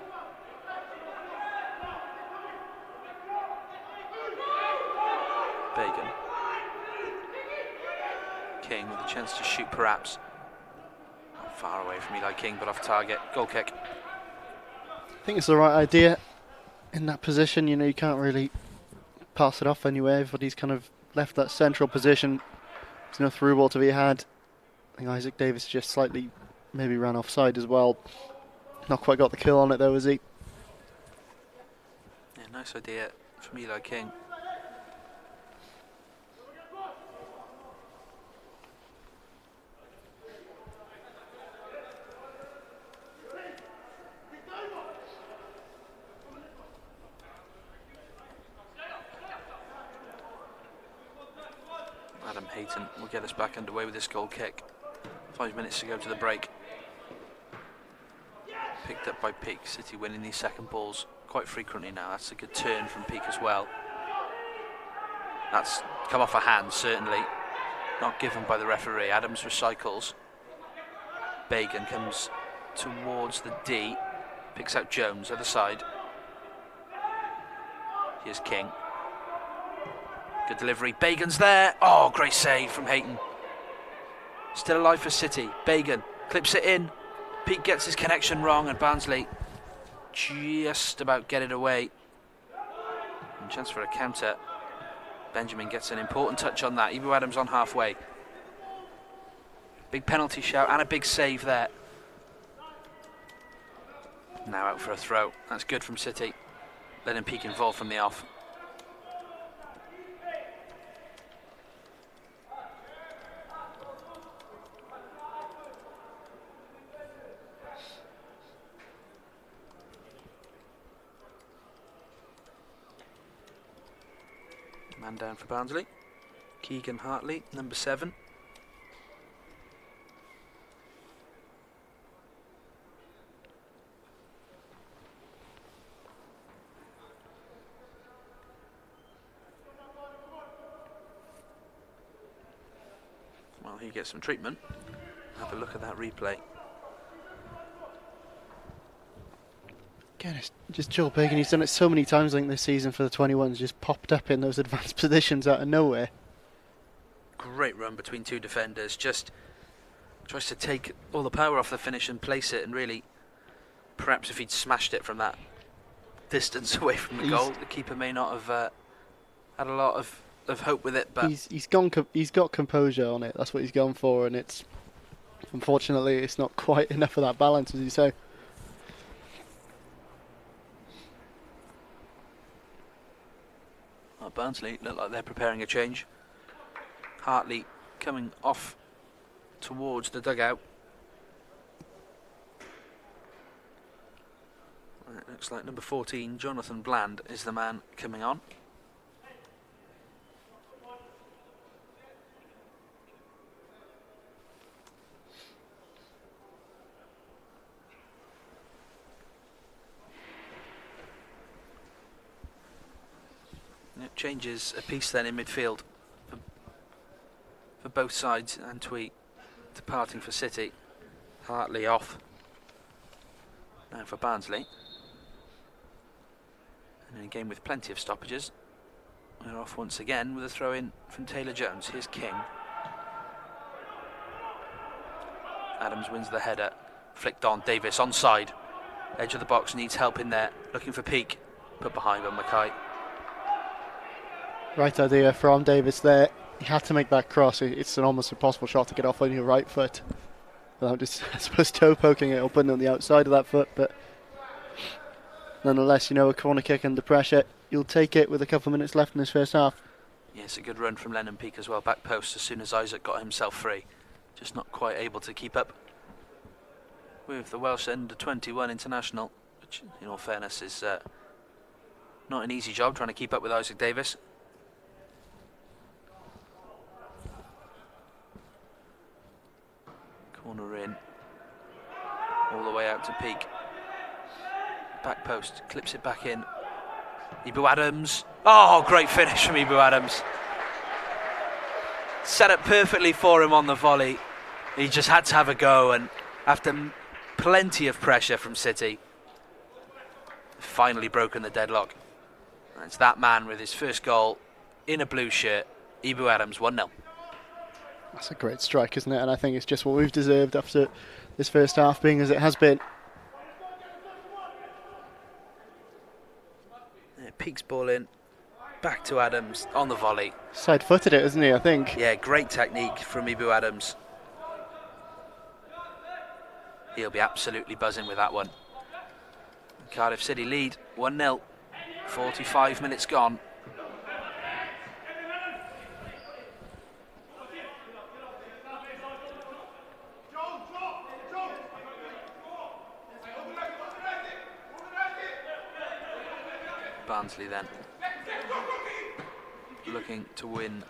Bagan. King with a chance to shoot perhaps. Not far away from Eli King, but off target. Goal kick. I think it's the right idea in that position. You know, you can't really pass it off anywhere. Everybody's kind of left that central position. There's no through ball to be had. I think Isaac Davis just slightly maybe ran offside as well. Not quite got the kill on it though, has he? Yeah, nice idea from Eli King. Adam Hayton will get us back underway with this goal kick. 5 minutes to go to the break. Picked up by Peak. City winning these second balls quite frequently now. That's a good turn from Peak as well. That's come off a hand, certainly. Not given by the referee. Adams recycles. Bagan comes towards the D. Picks out Jones, other side. Here's King. Good delivery. Bagan's there. Oh, great save from Hayton. Still alive for City. Bagan clips it in. Pete gets his connection wrong, and Barnsley just about get it away. And chance for a counter. Benjamin gets an important touch on that. Ebou Adams on halfway. Big penalty shout and a big save there. Now out for a throw. That's good from City. Letting Peak involved from the off. Man down for Barnsley. Keegan Hartley, number 7. Well, he gets some treatment. Have a look at that replay. Again, it's just Joel Bacon. He's done it so many times, I think, this season for the 21s. Just popped up in those advanced positions out of nowhere. Great run between 2 defenders. Just tries to take all the power off the finish and place it. And really, perhaps if he'd smashed it from that distance away from the goal, the keeper may not have had a lot of hope with it. But he's got composure on it. That's what he's gone for, and it's unfortunately it's not quite enough of that balance, as you say. Well, Barnsley look like they're preparing a change. Hartley coming off towards the dugout. It looks like number 14, Jonathan Bland, is the man coming on. It changes a piece then in midfield for both sides. Antwi departing for City, Hartley off. Now for Barnsley. And in a game with plenty of stoppages, they're off once again with a throw-in from Taylor Jones. Here's King. Adams wins the header. Flicked on, Davis onside. Edge of the box, needs help in there. Looking for Peake. Put behind on Mackay. Right idea from Davis there. He had to make that cross. It's an almost impossible shot to get off on your right foot without just, I suppose, toe poking it or putting it on the outside of that foot. But nonetheless, you know, a corner kick under pressure, you'll take it with a couple of minutes left in this first half. Yeah, it's a good run from Lennon Peake as well. Back post as soon as Isaac got himself free. Just not quite able to keep up with the Welsh under-21 international, which, in all fairness, is not an easy job trying to keep up with Isaac Davis. Corner in, all the way out to Peake. Back post, clips it back in. Ibu Adams. Oh, great finish from Ibu Adams. Set up perfectly for him on the volley. He just had to have a go, and after plenty of pressure from City, finally broken the deadlock. And it's that man with his first goal in a blue shirt. Ibu Adams, 1-0. That's a great strike, isn't it? And I think it's just what we've deserved after this first half being as it has been. Yeah, Peake's ball in, back to Adams on the volley. Side-footed it, isn't he, I think? Yeah, great technique from Ibu Adams. He'll be absolutely buzzing with that one. Cardiff City lead, 1-0, 45 minutes gone. Barnsley then looking to win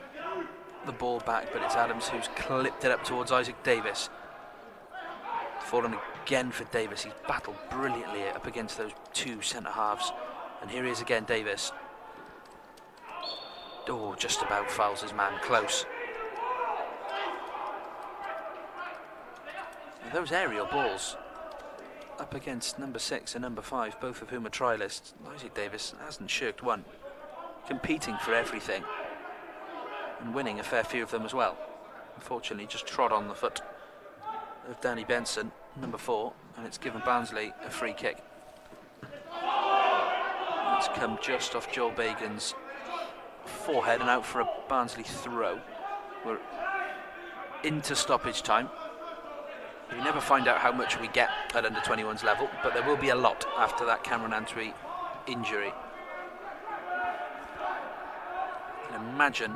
the ball back, but it's Adams who's clipped it up towards Isaac Davis. Fallen again for Davis. He's battled brilliantly up against those 2 centre halves, and here he is again, Davis. Oh, just about fouls his man, close. Those aerial balls up against number 6 and number 5, both of whom are trialists. Isaac Davis hasn't shirked one, competing for everything and winning a fair few of them as well. Unfortunately, just trod on the foot of Danny Benson, number 4, and it's given Barnsley a free kick. It's come just off Joel Bagan's forehead and out for a Barnsley throw. We're into stoppage time. We never find out how much we get at under-21's level, but there will be a lot after that Cameron Antwi injury. I can imagine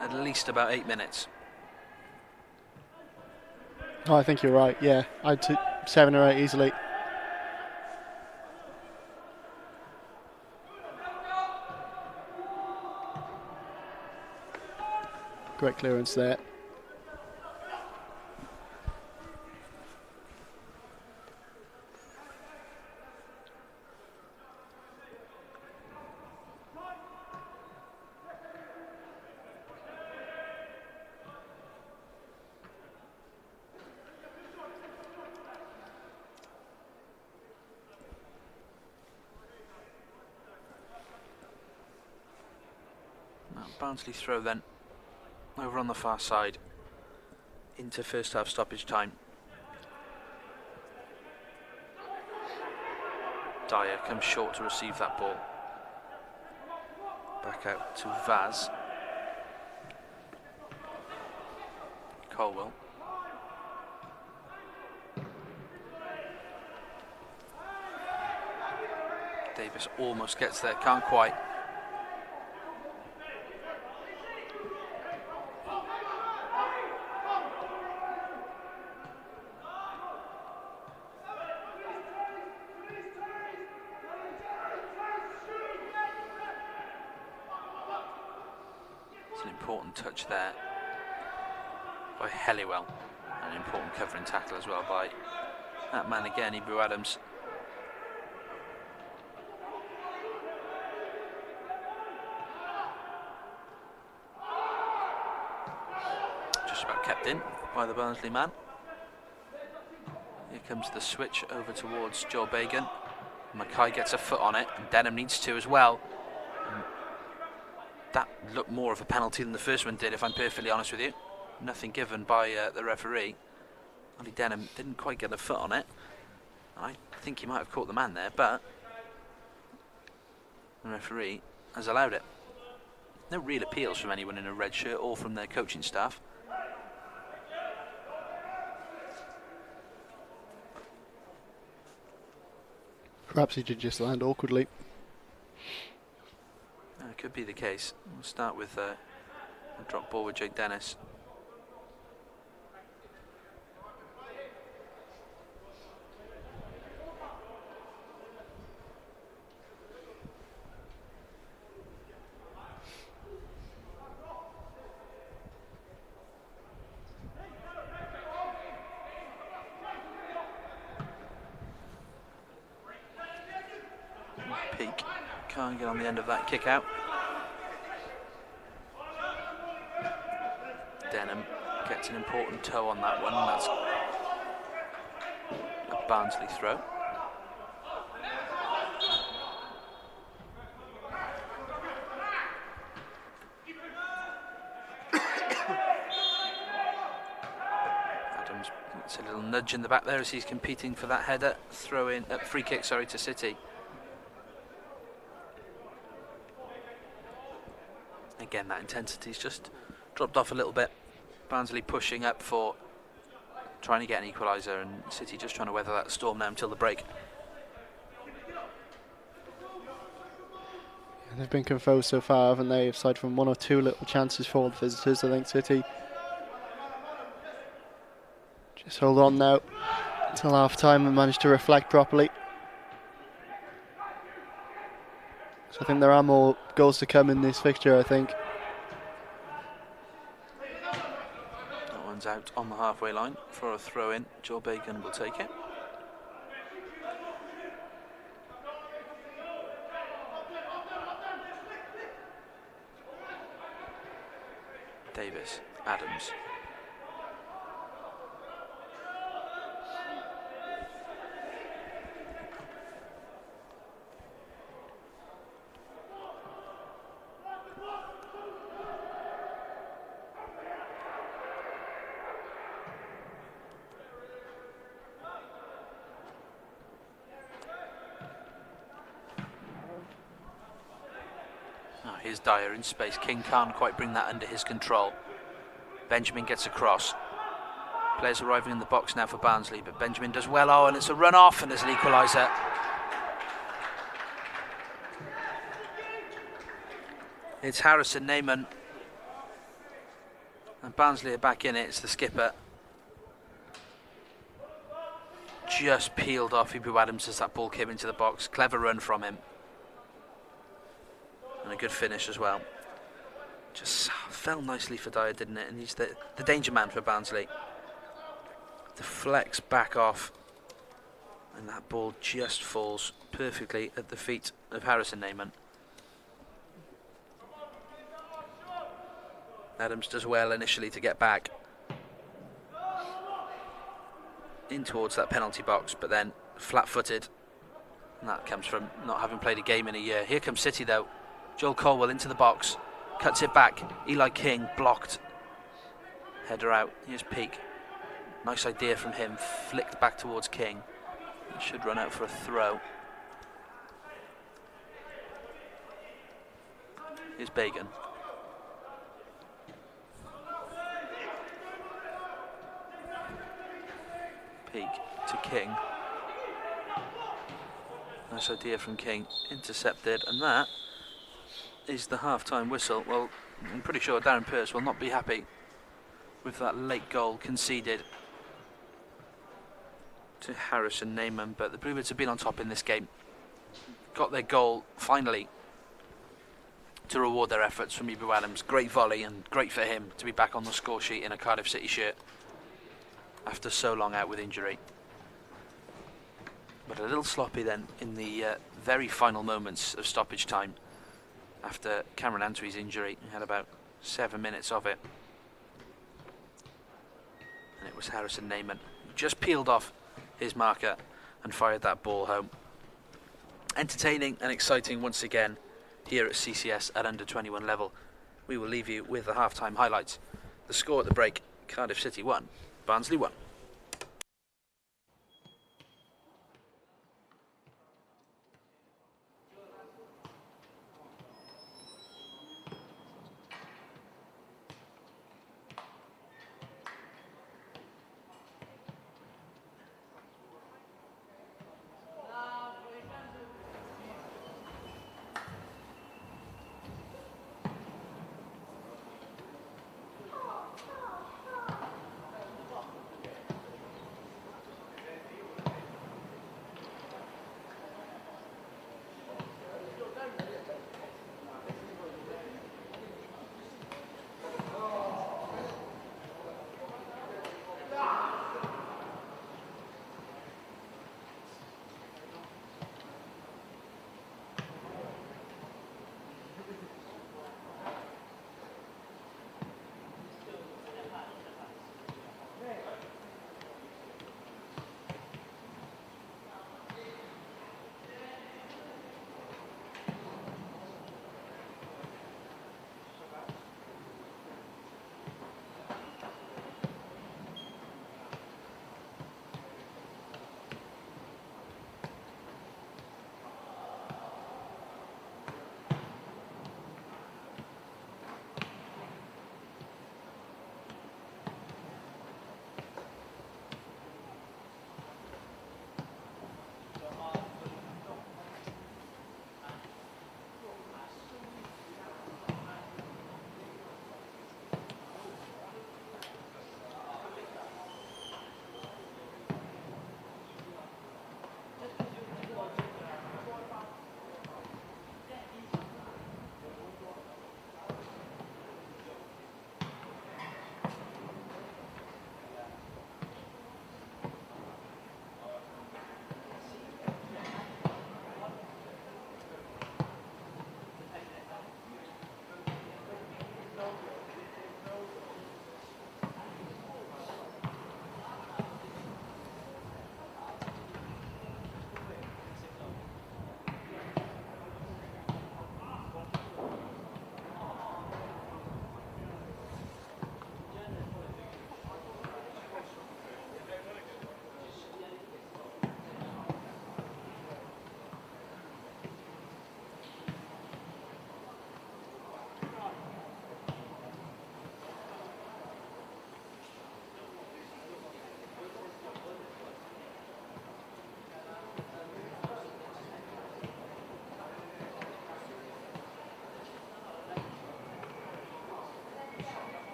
at least about 8 minutes. Oh, I think you're right, yeah. I'd take 7 or 8 easily. Great clearance there. Barnsley throw then over on the far side into first half stoppage time. Dyer comes short to receive that ball. Back out to Vaz. Colwell. Davis almost gets there, can't quite. Important touch there by Helliwell, an important covering tackle as well by that man again, Ebru Adams. Just about kept in by the Barnsley man. Here comes the switch over towards Joel Bagan. Mackay gets a foot on it, and Denham needs to as well. That looked more of a penalty than the first one did, if I'm perfectly honest with you. Nothing given by the referee. Only Denham didn't quite get a foot on it. I think he might have caught the man there, but the referee has allowed it. No real appeals from anyone in a red shirt or from their coaching staff. Perhaps he did just land awkwardly. Could be the case. We'll start with a drop ball with Jake Dennis. Peak. Can't get on the end of that kick out. Denham gets an important toe on that one, and that's a Barnsley throw. Adams gets a little nudge in the back there as he's competing for that header, free kick, to City. Again, that intensity's just dropped off a little bit. Barnsley pushing up for trying to get an equaliser, and City just trying to weather that storm now until the break. And they've been composed so far, haven't they? Aside from one or two little chances for the visitors, I think City just hold on now until half time and manage to reflect properly. So I think there are more goals to come in this fixture, I think. Out on the halfway line for a throw-in. Joel Bagan will take it. Davis, Adams. Here's Dyer in space. King can't quite bring that under his control. Benjamin gets across. Players arriving in the box now for Barnsley, but Benjamin does well. Oh, and it's a run off, and there's an equaliser. It's Harrison Neyman. And Barnsley are back in it. It's the skipper. Just peeled off Ebru Adams as that ball came into the box. Clever run from him. And a good finish as well. Just fell nicely for Dyer, didn't it? And he's the danger man for Barnsley. Deflects back off, and that ball just falls perfectly at the feet of Harrison Neyman. Adams does well initially to get back in towards that penalty box, but then flat-footed, and that comes from not having played a game in a year. Here comes City though. Joel Colwell into the box, cuts it back. Eli King blocked. Header out. Here's Peake. Nice idea from him. Flicked back towards King. It should run out for a throw. Here's Bagan. Peake to King. Nice idea from King. Intercepted, and that is the half-time whistle. Well, I'm pretty sure Darren Pearce will not be happy with that late goal conceded to Harrison Neyman, but the Bluebirds have been on top in this game. Got their goal finally to reward their efforts from Ibu Adams. Great volley, and great for him to be back on the score sheet in a Cardiff City shirt after so long out with injury. But a little sloppy then in the very final moments of stoppage time after Cameron Antwi's injury. He had about 7 minutes of it. And it was Harrison Neyman who just peeled off his marker and fired that ball home. Entertaining and exciting once again here at CCS at under 21 level. We will leave you with the half-time highlights. The score at the break: Cardiff City 1, Barnsley 1.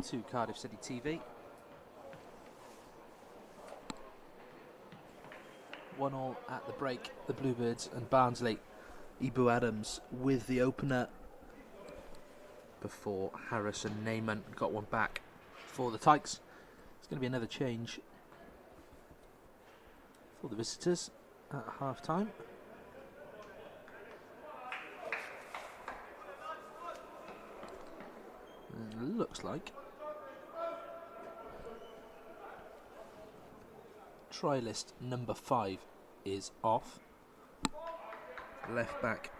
to Cardiff City TV. 1-1 at the break, the Bluebirds and Barnsley. Ibu Adams with the opener before Harris and Neyman got one back for the Tykes. It's going to be another change for the visitors at half time. And it looks like try list number 5 is off. Left back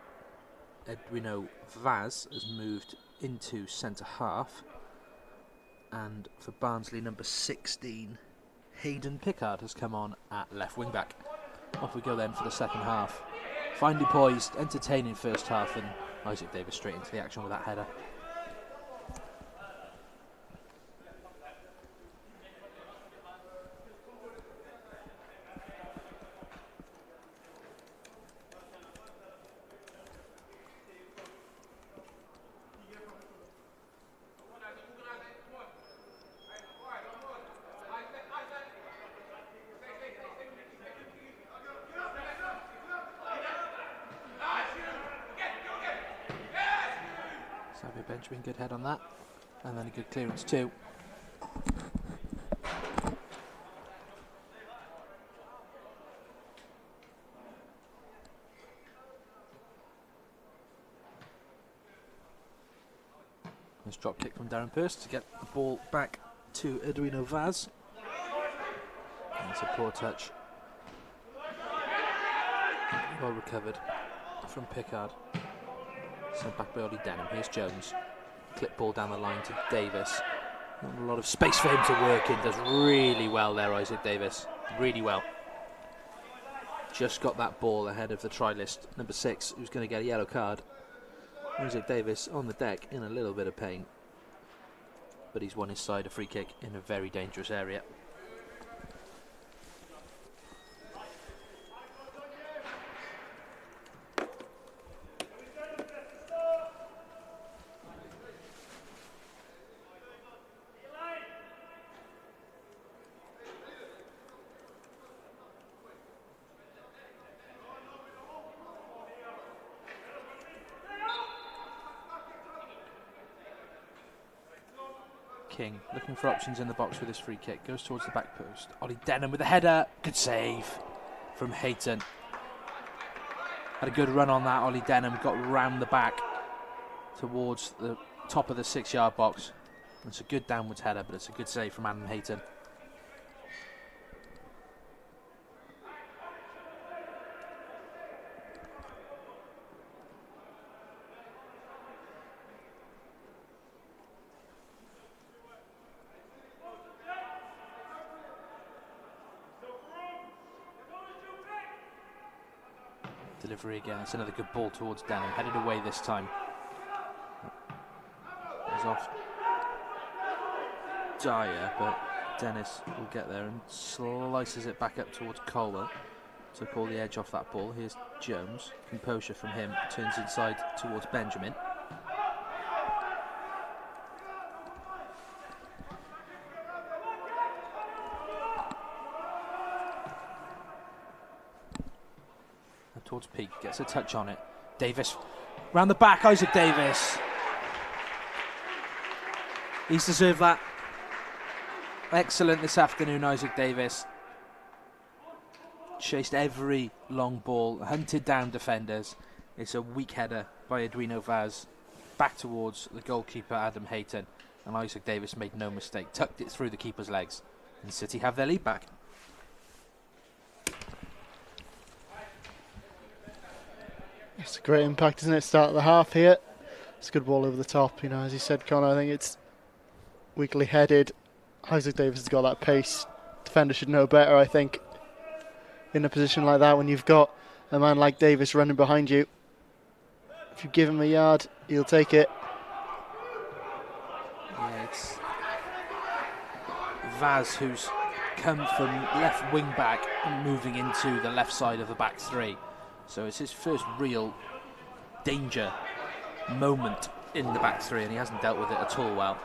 Edwino Vaz has moved into centre half, and for Barnsley number 16 Hayden Pickard has come on at left wing back. Off we go then for the second half. Finely poised, entertaining first half, and Isaac Davis straight into the action with that header. Benjamin, good head on that, and then a good clearance too. Nice drop kick from Darren Pearce to get the ball back to Edwino Vaz. And it's a poor touch. Well recovered from Pickard. Sent back by Ollie Denham. Here's Jones. Clip ball down the line to Davis. Not a lot of space for him to work in. Does really well there, Isaac Davis. Really well. Just got that ball ahead of the try list. Number 6, who's going to get a yellow card. Isaac Davis on the deck in a little bit of pain. But he's won his side a free kick in a very dangerous area. King looking for options in the box with his free kick. Goes towards the back post. Ollie Denham with the header. Good save from Hayton. Had a good run on that. Ollie Denham got round the back towards the top of the 6-yard box. It's a good downwards header, but it's a good save from Adam Hayton. Delivery again. It's another good ball towards Denham. Headed away this time. It's off Dyer, but Dennis will get there and slices it back up towards Colwell. Took all the edge off that ball. Here's Jones. Composure from him. Turns inside towards Benjamin. Towards Peak, gets a touch on it. Davis, round the back, Isaac Davis. He's deserved that. Excellent this afternoon, Isaac Davis. Chased every long ball, hunted down defenders. It's a weak header by Edwino Vaz. Back towards the goalkeeper, Adam Hayton. And Isaac Davis made no mistake, tucked it through the keeper's legs. And City have their lead back. It's a great impact, isn't it? Start of the half here. It's a good ball over the top. You know, as you said, Connor, I think it's weakly headed. Isaac Davis has got that pace. Defender should know better, I think, in a position like that when you've got a man like Davis running behind you. If you give him a yard, he'll take it. Yeah, it's Vaz who's come from left wing back and moving into the left side of the back three. So it's his first real danger moment in the back three, and he hasn't dealt with it at all well.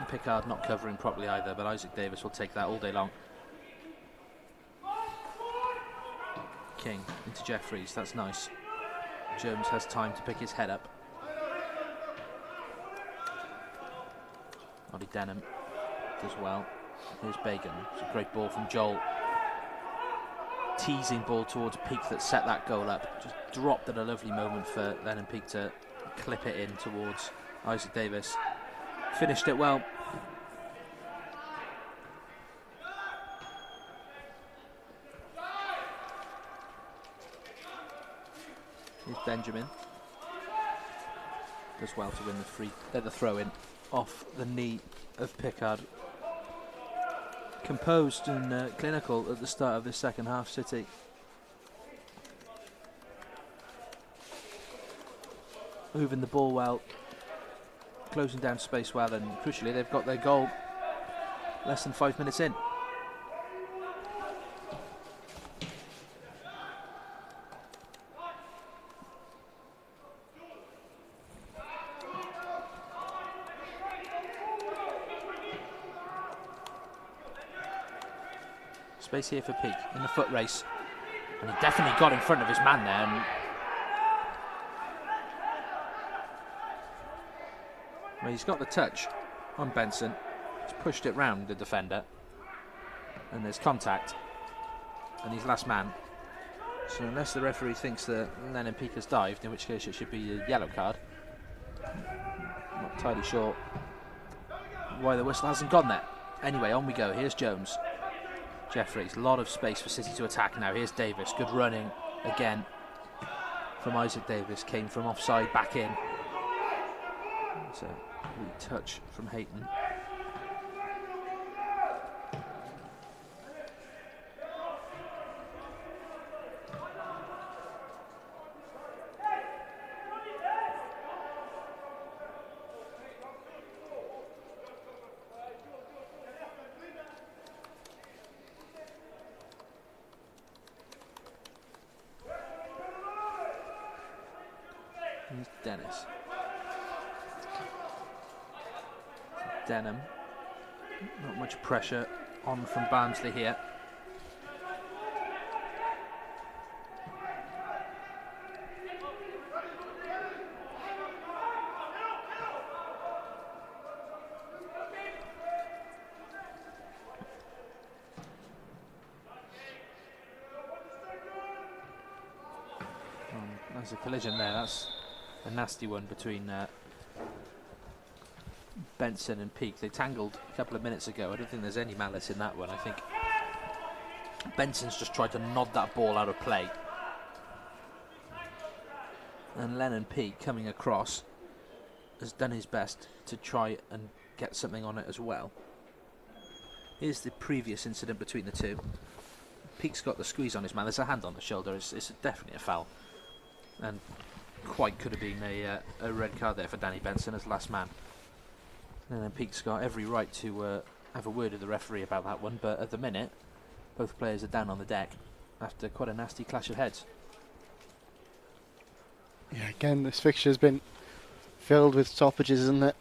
Pickard not covering properly either, but Isaac Davis will take that all day long. King into Jeffries, that's nice. Jones has time to pick his head up. Ollie Denham does well. Here's Bagan. It's a great ball from Joel. Teasing ball towards Peake that set that goal up. Just dropped at a lovely moment for Lennon Peake to clip it in towards Isaac Davis. Finished it well. Here's Benjamin. Does well to win the throw in off the knee of Pickard. Composed and clinical at the start of this second half, City. Moving the ball well, closing down space well, and crucially they've got their goal less than 5 minutes in. Space here for Peake in the foot race, and he definitely got in front of his man there. And well, he's got the touch on Benson. He's pushed it round the defender, and there's contact, and he's last man. So unless the referee thinks that Lennon Peake has dived, in which case it should be a yellow card. Not entirely sure why the whistle hasn't gone there. Anyway, on we go. Here's Jones. Jeffries, a lot of space for City to attack now. Here's Davis, good running again from Isaac Davis. Came from offside, back in. It's a touch from Hayton. Dennis. Denham. Not much pressure on from Barnsley here. There's a collision there. That's a nasty one between Benson and Peake. They tangled a couple of minutes ago. I don't think there's any malice in that one. I think Benson's just tried to nod that ball out of play. And Lennon Peake, coming across, has done his best to try and get something on it as well. Here's the previous incident between the two. Peake's got the squeeze on his man. There's a hand on the shoulder. It's definitely a foul. And quite could have been a red card there for Danny Benson as last man. And then Peake's got every right to have a word with the referee about that one, but at the minute both players are down on the deck after quite a nasty clash of heads. Yeah, again, this fixture has been filled with stoppages, isn't it?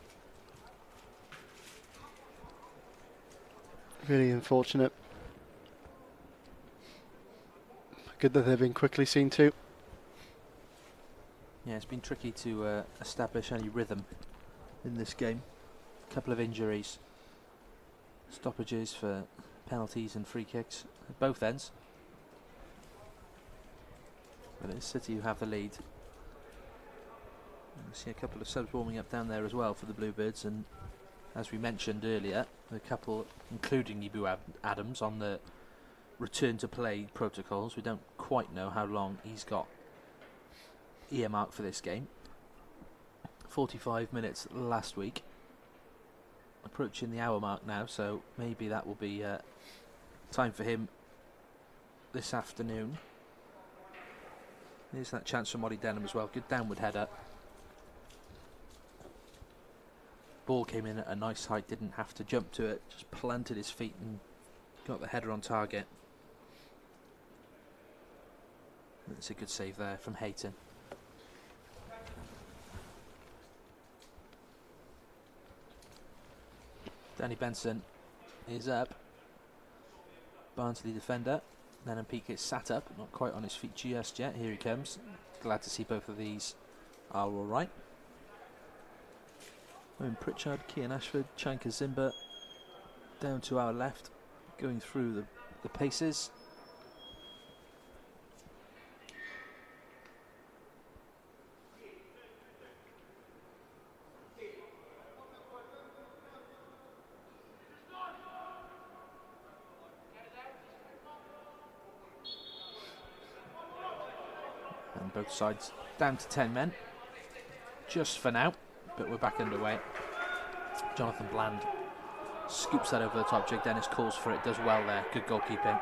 Really unfortunate. Good that they've been quickly seen to. Yeah, it's been tricky to establish any rhythm in this game. A couple of injuries, stoppages for penalties and free kicks at both ends. But it's City who have the lead. I see a couple of subs warming up down there as well for the Bluebirds, and as we mentioned earlier, a couple, including Ibu Adams, on the return to play protocols. We don't quite know how long he's got earmarked for this game. 45 minutes last week, approaching the hour mark now, so maybe that will be time for him this afternoon. Here's that chance from Ollie Denham as well. Good downward header. Ball came in at a nice height, didn't have to jump to it, just planted his feet and got the header on target. That's a good save there from Hayton. Danny Benson is up. Barnsley defender. Lennon Peake is sat up, not quite on his feet just yet. Here he comes. Glad to see both of these are all right. Owen Pritchard, Kian Ashford, Chanka Zimba down to our left, going through the paces. And both sides down to 10 men, just for now, but we're back underway. Jonathan Bland scoops that over the top. Jake Dennis calls for it, does well there. Good goalkeeping.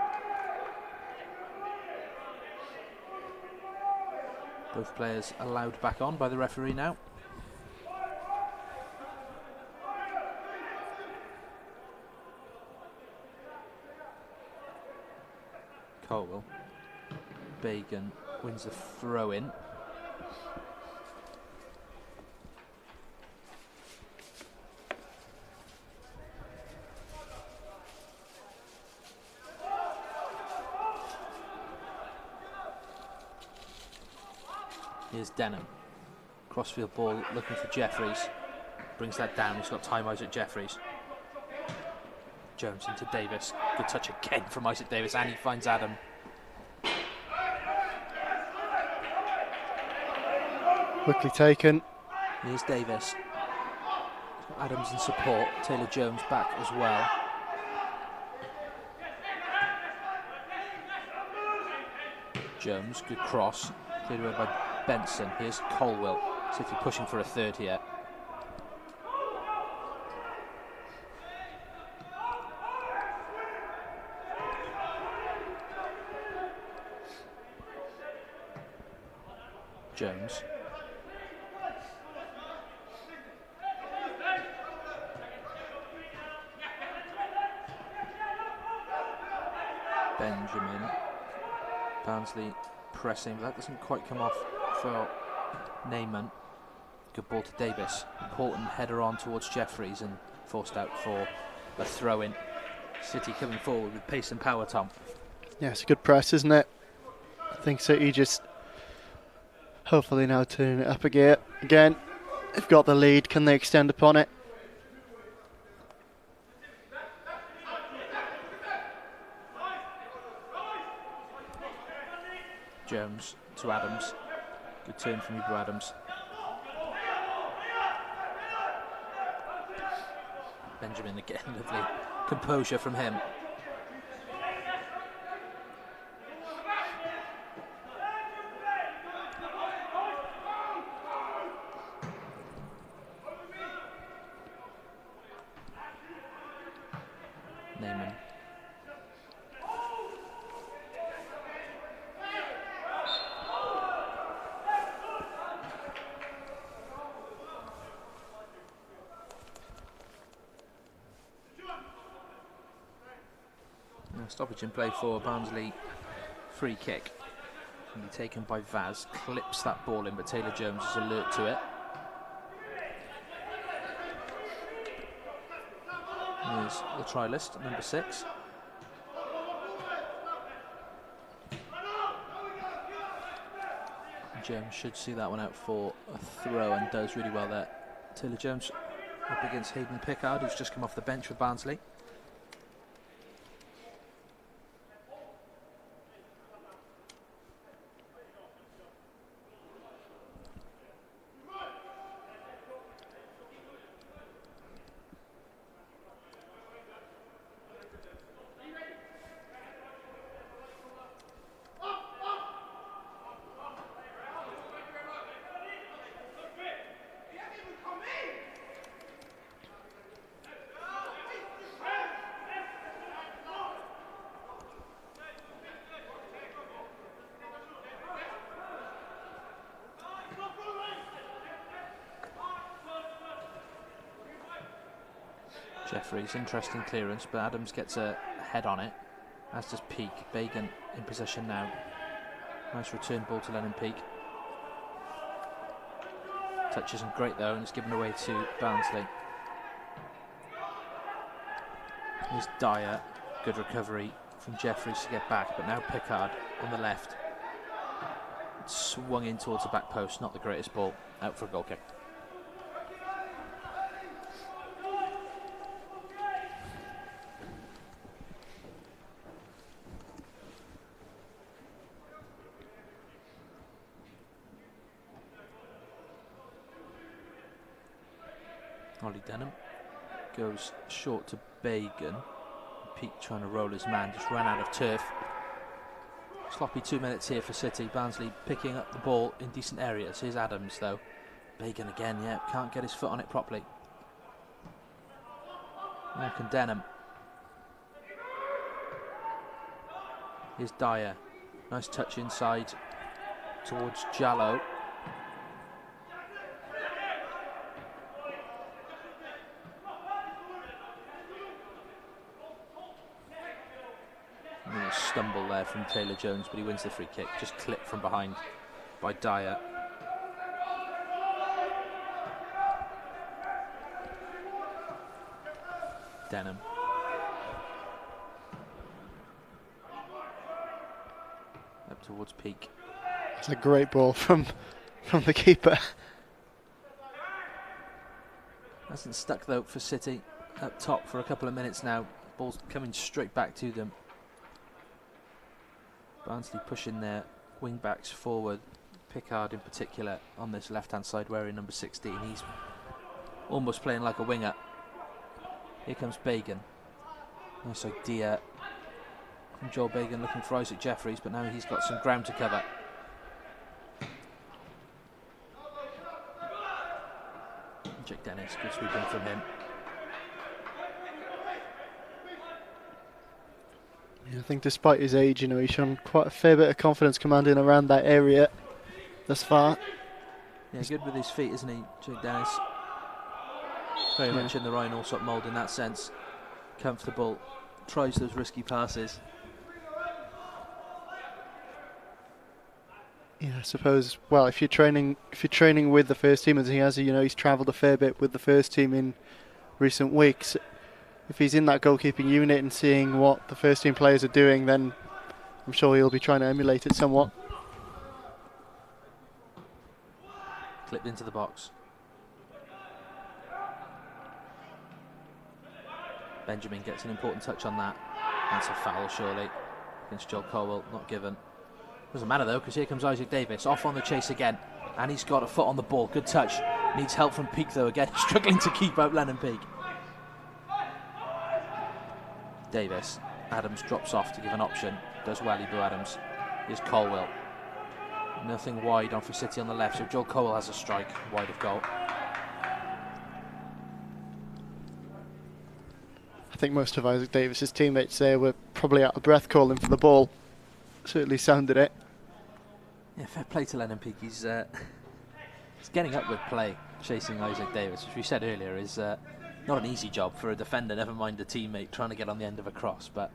Both players allowed back on by the referee now. Colwell. Bagan wins the throw in. Here's Denham. Crossfield ball looking for Jeffries. Brings that down. He's got time Isaac Jeffries. Jones into Davis. Good touch again from Isaac Davis, and he finds Adam. Quickly taken. Here's Davis. Adams in support. Taylor Jones back as well. Jones, good cross. Cleared away by Benson. Here's Colwell. City pushing for a third here. Jones. Benjamin. Barnsley pressing, but that doesn't quite come off for Neyman. Good ball to Davis. Important header on towards Jeffries and forced out for a throw-in. City coming forward with pace and power, Tom. Yeah, it's a good press, isn't it? I think City just hopefully now turning it up again. They've got the lead. Can they extend upon it? Jones to Adams. Good turn from Hugo Adams. Benjamin again, lovely composure from him. Neyman. Stoppage in play for Barnsley. Free kick. Can be taken by Vaz. Clips that ball in, but Taylor Jones is alert to it. Here's the try list, number 6. Jones should see that one out for a throw and does really well there. Taylor Jones up against Hayden Pickard, who's just come off the bench with Barnsley. Jeffries, interesting clearance, but Adams gets a head on it, as does Peake. Bagan in possession now. Nice return ball to Lennon Peake. Touch isn't great though, and it's given away to Barnsley. Here's Dyer, good recovery from Jeffries to get back, but now Pickard on the left. Swung in towards the back post, not the greatest ball, out for a goal kick. Ollie Denham goes short to Bagan. Peake trying to roll his man, just ran out of turf. Sloppy 2 minutes here for City. Barnsley picking up the ball in decent areas. Here's Adams though. Bagan again, yeah, can't get his foot on it properly. Now can Denham. Here's Dyer. Nice touch inside towards Jallow. A stumble there from Taylor Jones, but he wins the free kick. Just clipped from behind by Dyer. Denham. Up towards Peake. It's a great ball from the keeper. Hasn't stuck though for City up top for a couple of minutes now. Ball's coming straight back to them. Barnsley pushing their wing backs forward. Pickard in particular on this left hand side wearing number 16. He's almost playing like a winger. Here comes Bagan. Nice idea from Joel Bagan looking for Isaac Jeffries, but now he's got some ground to cover. Jake Dennis, good sweeping from him. Yeah, I think despite his age, you know, he's shown quite a fair bit of confidence commanding around that area thus far. Yeah, good with his feet, isn't he, Jake Dennis? Very much in the Ryan Allsop mould in that sense. Comfortable, tries those risky passes. Yeah, I suppose. Well, if you're training with the first team as he has, you know, he's travelled a fair bit with the first team in recent weeks. If he's in that goalkeeping unit and seeing what the first team players are doing, then I'm sure he'll be trying to emulate it somewhat. Clipped into the box. Benjamin gets an important touch on that. That's a foul, surely, against Joel Colwell, not given. Doesn't matter though, because here comes Isaac Davis, off on the chase again, and he's got a foot on the ball. Good touch. Needs help from Peake though, again, struggling to keep out Lennon Peake. Davis. Adams drops off to give an option. Does well, Ibu Adams. Here's Colwell. Nothing wide on for City on the left, so Joel Colwell has a strike wide of goal. I think most of Isaac Davis's teammates there were probably out of breath calling for the ball. Certainly sounded it. Yeah, fair play to Lennon Peake. He's getting up with play, chasing Isaac Davis, which we said earlier is not an easy job for a defender, never mind a teammate trying to get on the end of a cross. But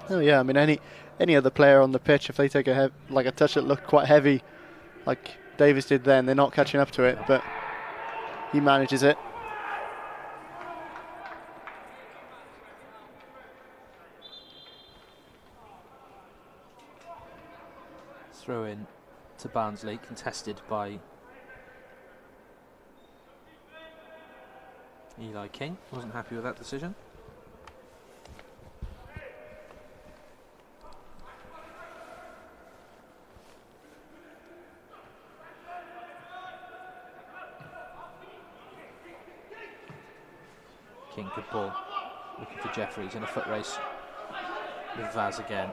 oh yeah, I mean any other player on the pitch, if they take a touch that looked quite heavy, like Davis did then, they're not catching up to it, but he manages it. Throw in to Barnsley, contested by Eli King. Wasn't happy with that decision. King, good ball. Looking for Jeffries in a foot race with Vaz again.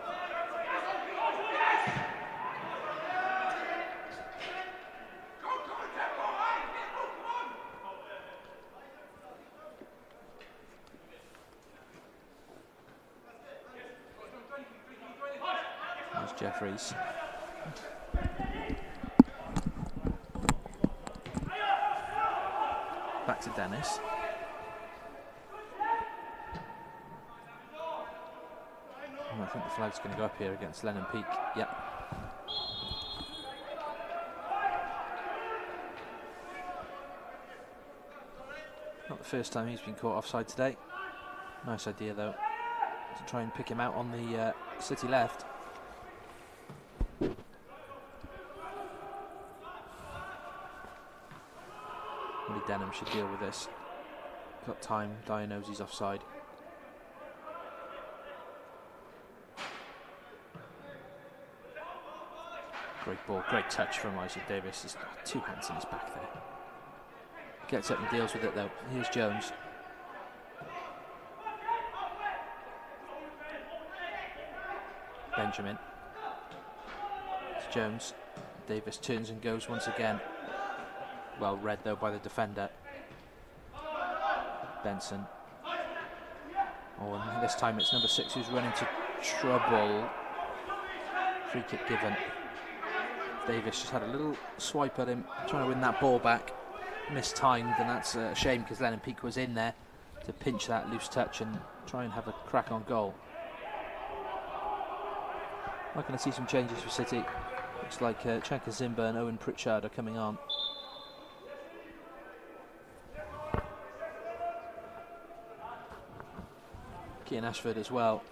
Jeffries. Back to Dennis. I think the flag's going to go up here against Lennon Peake. Yep. Not the first time he's been caught offside today. Nice idea though, to try and pick him out on the City left. Willie Denham should deal with this. Got time, Dyer knows he's offside. Great ball, great touch from Isaac Davis. There's 2 hands in his back there. Gets up and deals with it though. Here's Jones. Benjamin. It's Jones. Davis turns and goes once again. Well read though by the defender. Benson. Oh, and this time it's number 6 who's run into trouble. Free kick given. Davis just had a little swipe at him, trying to win that ball back. Mistimed, and that's a shame because Lennon Peake was in there to pinch that loose touch and try and have a crack on goal. I'm going to see some changes for City. Looks like Chanka Zimba and Owen Pritchard are coming on. Keane Ashford as well,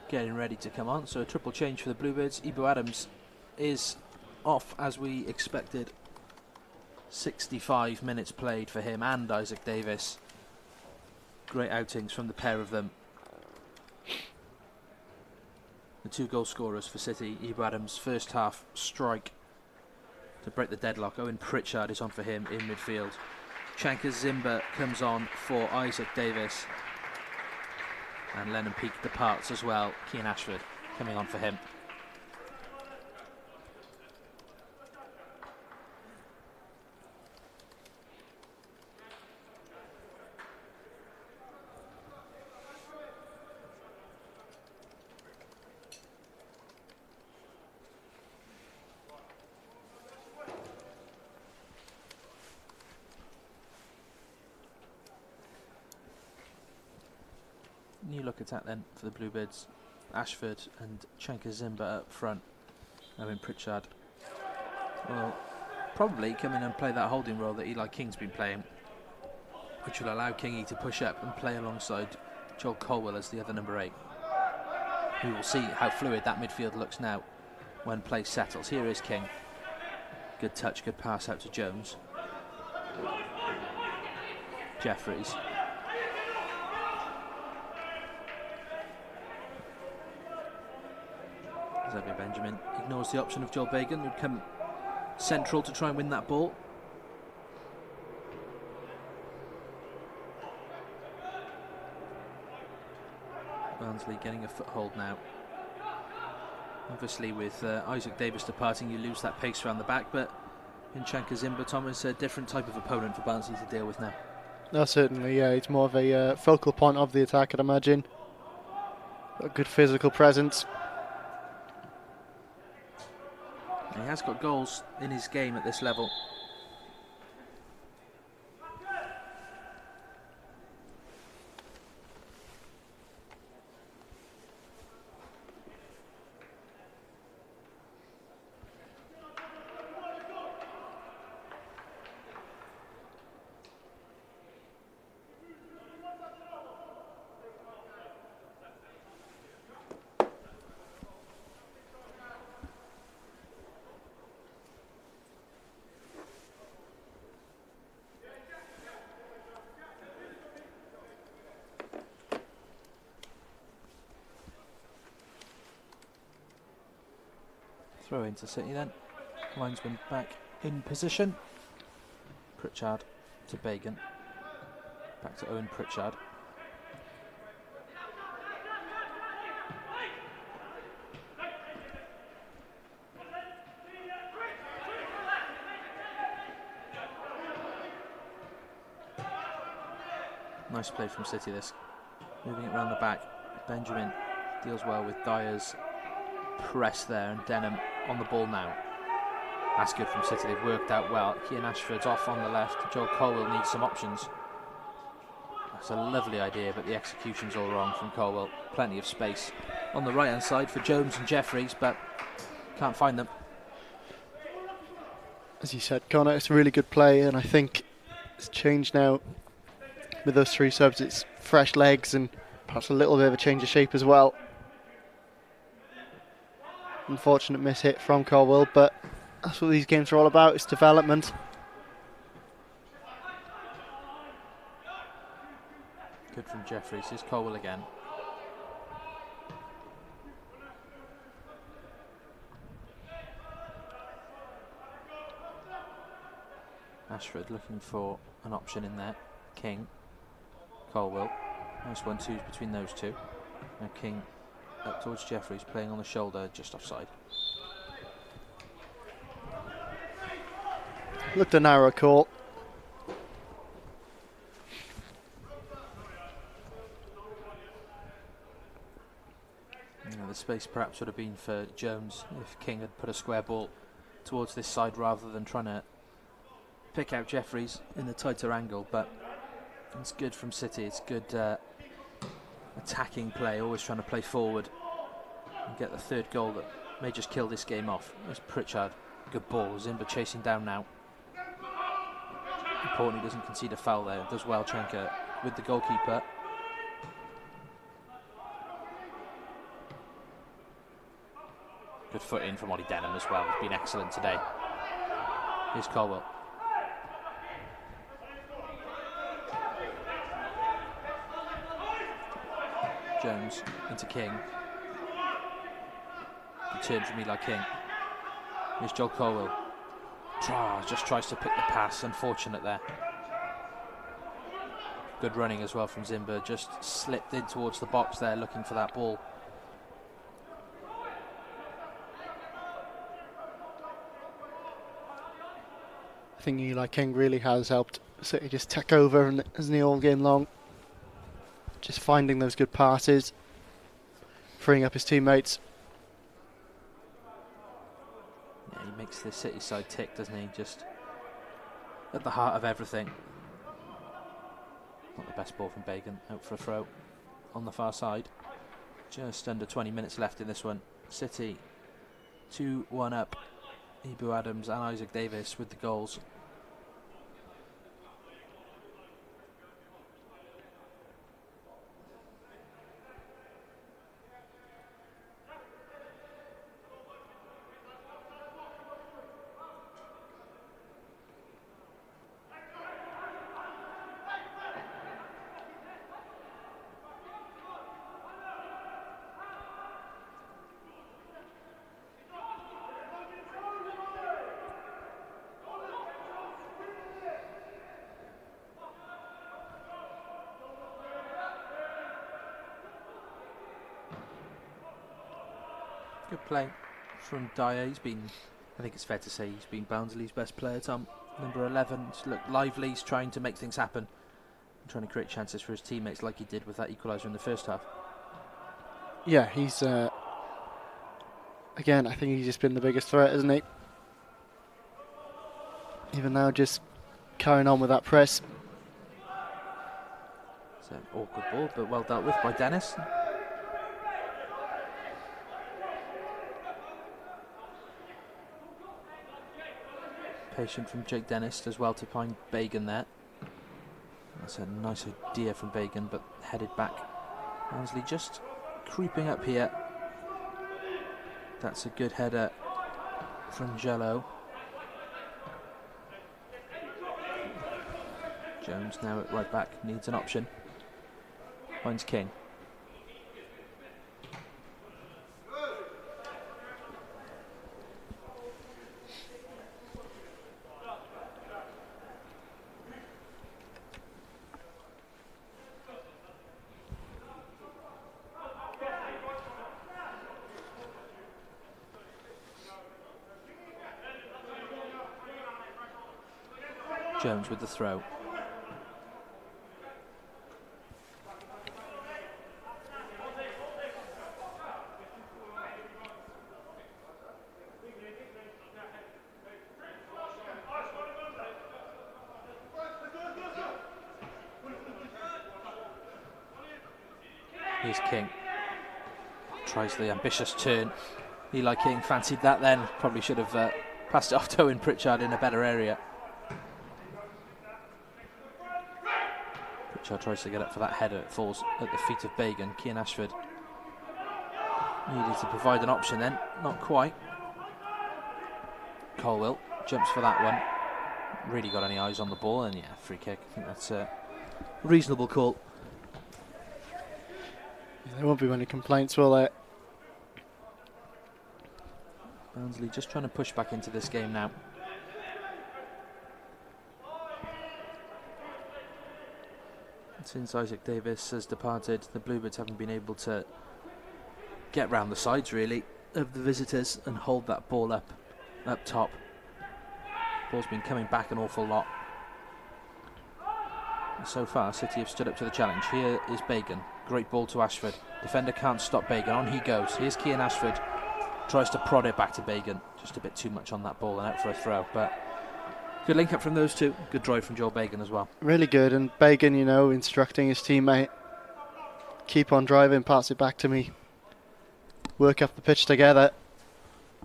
getting ready to come on. So a triple change for the Bluebirds. Ibu Adams is off as we expected. 65 minutes played for him and Isaac Davis. Great outings from the pair of them. The 2 goal scorers for City. Ibu Adams' first half strike to break the deadlock. Owen Pritchard is on for him in midfield. Chanka Zimba comes on for Isaac Davis. And Lennon Peake departs as well. Keane Ashford coming on for him. New look attack then for the Bluebirds. Ashford and Chanka Zimba up front. Owen Pritchard will probably come in and play that holding role that Eli King's been playing, which will allow Kingy to push up and play alongside Joel Colwell as the other number 8. We will see how fluid that midfield looks now when play settles. Here is King. Good touch, good pass out to Jones. Jeffries. Xavier Benjamin ignores the option of Joel Bagan, who'd come central to try and win that ball. Barnsley getting a foothold now. Obviously with Isaac Davis departing, you lose that pace around the back, but in Chanka Zimba, Thomas, a different type of opponent for Barnsley to deal with now. No, certainly, yeah. It's more of a focal point of the attack, I'd imagine. A good physical presence. He has got goals in his game at this level. Throw into City then. Linesman back in position. Pritchard to Bagan. Back to Owen Pritchard. Nice play from City this. Moving it around the back. Benjamin deals well with Dyer's press there, and Denham on the ball now. That's good from City, they've worked out well. Keane Ashford's off on the left. Joel Colwell needs some options. That's a lovely idea, but the execution's all wrong from Colwell. Plenty of space on the right hand side for Jones and Jeffries, but can't find them. As you said, Connor, it's a really good play, and I think it's changed now with those 3 subs, it's fresh legs and perhaps a little bit of a change of shape as well. Unfortunate miss hit from Colwell, but that's what these games are all about, it's development. Good from Jeffries. Here's Colwell again. Ashford looking for an option in there. King, Colwell. Nice 1-2 between those two. Now King up towards Jeffries, playing on the shoulder, just offside. Looked a narrow call. The space perhaps would have been for Jones if King had put a square ball towards this side rather than trying to pick out Jeffries in a tighter angle, but it's good from City. It's good attacking play, always trying to play forward and get the 3rd goal that may just kill this game off. There's Pritchard, good ball, Zimba chasing down now. Important he doesn't concede a foul there, does well Chenka with the goalkeeper. Good foot in from Ollie Denham as well, he's been excellent today. Here's Colwell. Jones into King. Good turn from Eli King. Here's Joel Colwell. Just tries to pick the pass, unfortunate there. Good running as well from Zimba, just slipped in towards the box there looking for that ball. I think Eli King really has helped City just take over, and isn't he, all game long? Just finding those good passes, freeing up his teammates. Yeah, he makes the City side tick, doesn't he? Just at the heart of everything. Not the best ball from Bagan, out for a throw on the far side. Just under 20 minutes left in this one. City 2-1 up. Ibu Adams and Isaac Davis with the goals. Good play from Dyer. He's been, I think it's fair to say, he's been Barnsley's best player, Tom. Number 11, he's looked lively, he's trying to make things happen. And trying to create chances for his teammates like he did with that equaliser in the first half. Yeah, he's, again, I think he's just been the biggest threat, isn't he? Even now, just carrying on with that press. It's an awkward ball, but well dealt with by Dennis. Patient from Jake Dennis, does well to find Bagan there. That's a nice idea from Bagan, but headed back. Barnsley just creeping up here. That's a good header from Jello. Jones now at right back, needs an option. Finds King. Jones with the throw. Here's King. Tries the ambitious turn. Eli King fancied that then. Probably should have passed it off to Owen Pritchard in a better area. Pritchard tries to get up for that header. It falls at the feet of Bagan. Cian Ashford needed to provide an option then. Not quite. Colwell jumps for that one. Really got any eyes on the ball, and yeah, free kick. I think that's a reasonable call. Yeah, there won't be many complaints, will there? Barnsley just trying to push back into this game now. Since Isaac Davis has departed, the Bluebirds haven't been able to get round the sides really of the visitors and hold that ball up top. Ball's been coming back an awful lot. So far, City have stood up to the challenge. Here is Bagan. Great ball to Ashford. Defender can't stop Bagan. On he goes. Here's Cian Ashford. Tries to prod it back to Bagan. Just a bit too much on that ball and out for a throw. But good link up from those two. Good drive from Joel Bagan as well. Really good. And Bagan, you know, instructing his teammate, keep on driving, pass it back to me. Work up the pitch together.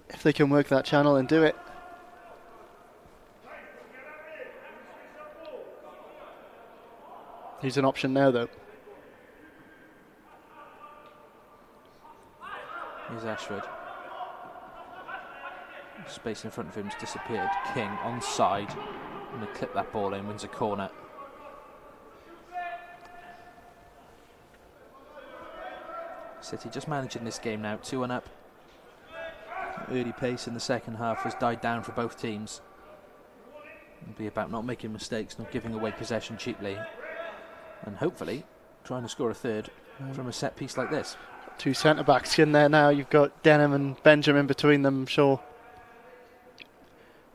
If they can work that channel and do it. He's an option now, though. Here's Ashford. Space in front of him's disappeared. King onside. And they clip that ball in, wins a corner. City just managing this game now, 2-1 up. Early pace in the second half has died down for both teams. It'll be about not making mistakes, not giving away possession cheaply. And hopefully trying to score a third from a set piece like this. Two centre-backs in there now. You've got Denham and Benjamin between them, I'm sure.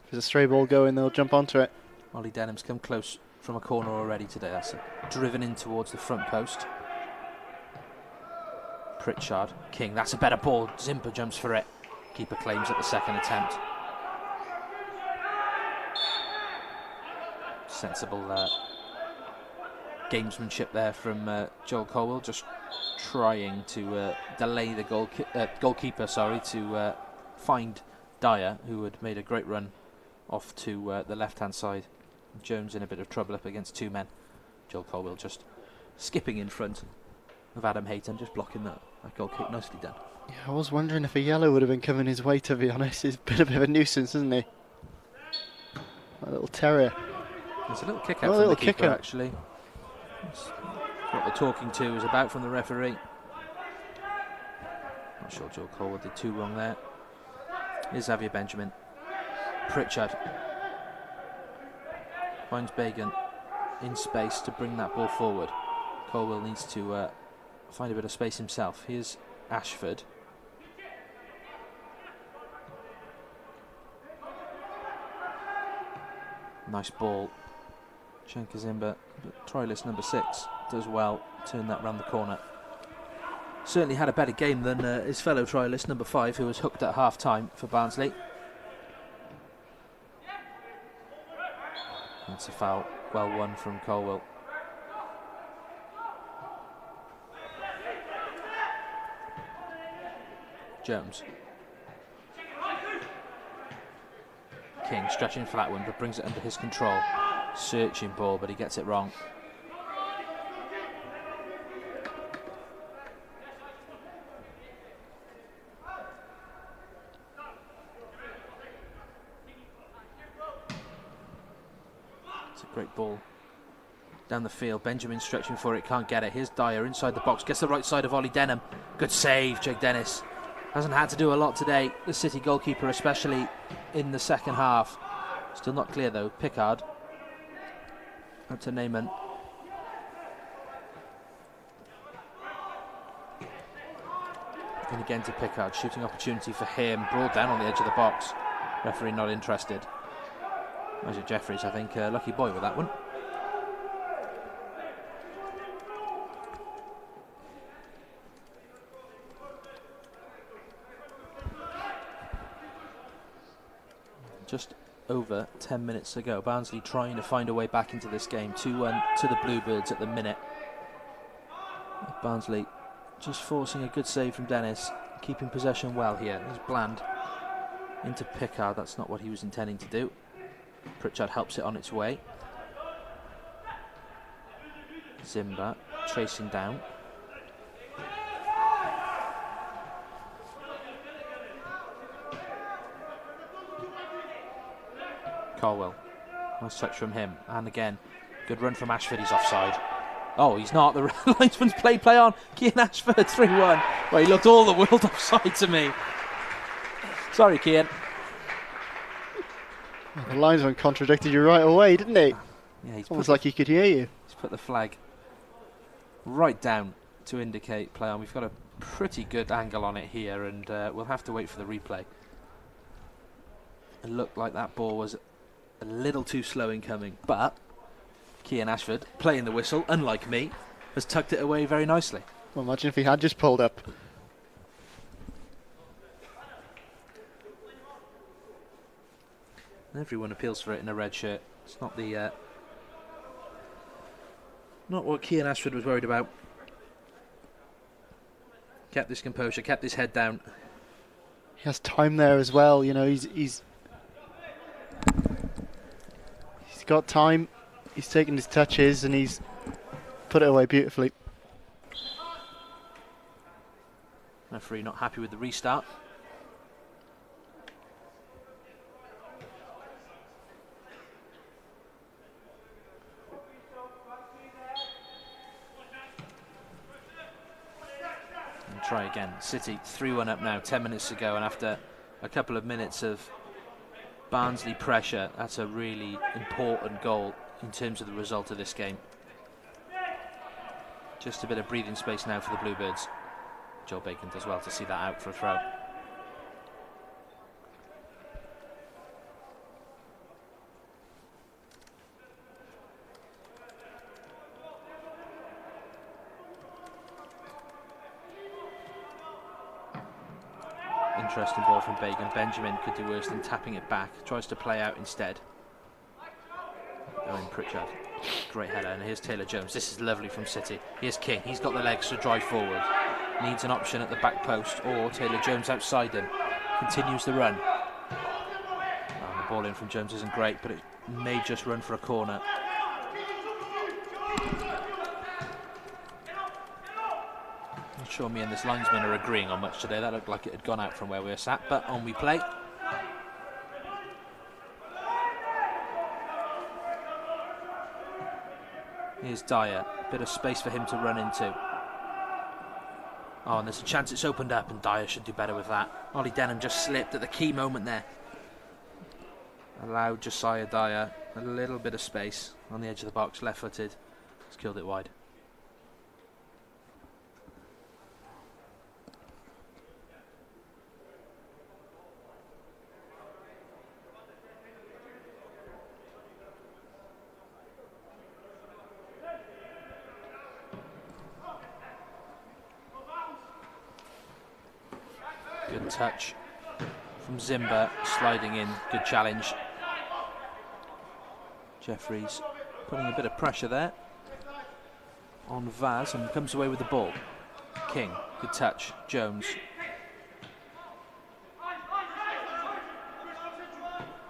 If there's a stray ball going, they'll jump onto it. Ollie Denham's come close from a corner already today. That's driven in towards the front post. Pritchard, King, that's a better ball. Zimper jumps for it. Keeper claims at the second attempt. Sensible gamesmanship there from Joel Colwell, just trying to delay the goalkeeper to find Dyer, who had made a great run off to the left-hand side. Jones in a bit of trouble up against two men. Joel Colwell just skipping in front of Adam Hayton, just blocking that goal kick. Nicely done. Yeah, I was wondering if a yellow would have been coming his way, to be honest. He's been a bit of a nuisance, isn't he? A little terrier. There's a little kick out from the keeper, actually. That's what the talking to is about from the referee. Not sure Joel Colwell did too wrong there. Here's Xavier Benjamin. Pritchard finds Bagan in space to bring that ball forward. Colwell needs to find a bit of space himself. Here's Ashford. Nice ball. Shankazimba, but try list number 6 does well, turn that round the corner. Certainly had a better game than his fellow trialist number 5, who was hooked at half time for Barnsley. That's a foul, well won from Colwell. Jones. King stretching for that one, but brings it under his control. Searching ball, but he gets it wrong. It's a great ball down the field. Benjamin stretching for it, can't get it. Here's Dyer inside the box, gets the right side of Ollie Denham. Good save, Jake Dennis. Hasn't had to do a lot today, the City goalkeeper, especially in the second half. Still not clear though. Pickard. Up to Neyman. And again to Pickard. Shooting opportunity for him. Brought down on the edge of the box. Referee not interested. Isaac Jeffries, I think, lucky boy with that one. Just over 10 minutes to go. Barnsley trying to find a way back into this game. 2-1 to the Bluebirds at the minute. Barnsley just forcing a good save from Dennis. Keeping possession well here. There's Bland into Pickard. That's not what he was intending to do. Pritchard helps it on its way. Zimba chasing down. Colwell. Nice touch from him. And again, good run from Ashford. He's offside. Oh, he's not. The linesman's play on. Cian Ashford, 3-1. Well, he looked all the world offside to me. Sorry, Cian. Well, the linesman contradicted you right away, didn't he? Yeah, he's almost like he could hear you. He's put the flag right down to indicate play on. We've got a pretty good angle on it here, and we'll have to wait for the replay. It looked like that ball was a little too slow in coming, but Cian Ashford, playing the whistle, unlike me, has tucked it away very nicely. Well, imagine if he had just pulled up. Everyone appeals for it in a red shirt. It's not the not what Cian Ashford was worried about. Kept his composure, kept his head down. He has time there as well. You know, he's got time. He's taken his touches and he's put it away beautifully. Referee not happy with the restart. And try again. City 3-1 up now, 10 minutes to go, and after a couple of minutes of Barnsley pressure, that's a really important goal in terms of the result of this game. Just a bit of breathing space now for the Bluebirds. Joe Bacon does well to see that out for a throw. Interesting ball from Bacon. Benjamin could do worse than tapping it back. Tries to play out instead. Owen Pritchard. Great header. And here's Taylor Jones. This is lovely from City. Here's King. He's got the legs to drive forward. Needs an option at the back post, or Taylor Jones outside him. Continues the run. Oh, the ball in from Jones isn't great, but it may just run for a corner. Not sure me and this linesman are agreeing on much today. That looked like it had gone out from where we were sat, but on we play. Here's Dyer. Bit of space for him to run into. Oh, and there's a chance it's opened up, and Dyer should do better with that. Ollie Denham just slipped at the key moment there. Allowed Josiah Dyer a little bit of space on the edge of the box, left-footed. He's killed it wide. Good touch from Zimba, sliding in, good challenge. Jeffries putting a bit of pressure there on Vaz and comes away with the ball. King, good touch, Jones.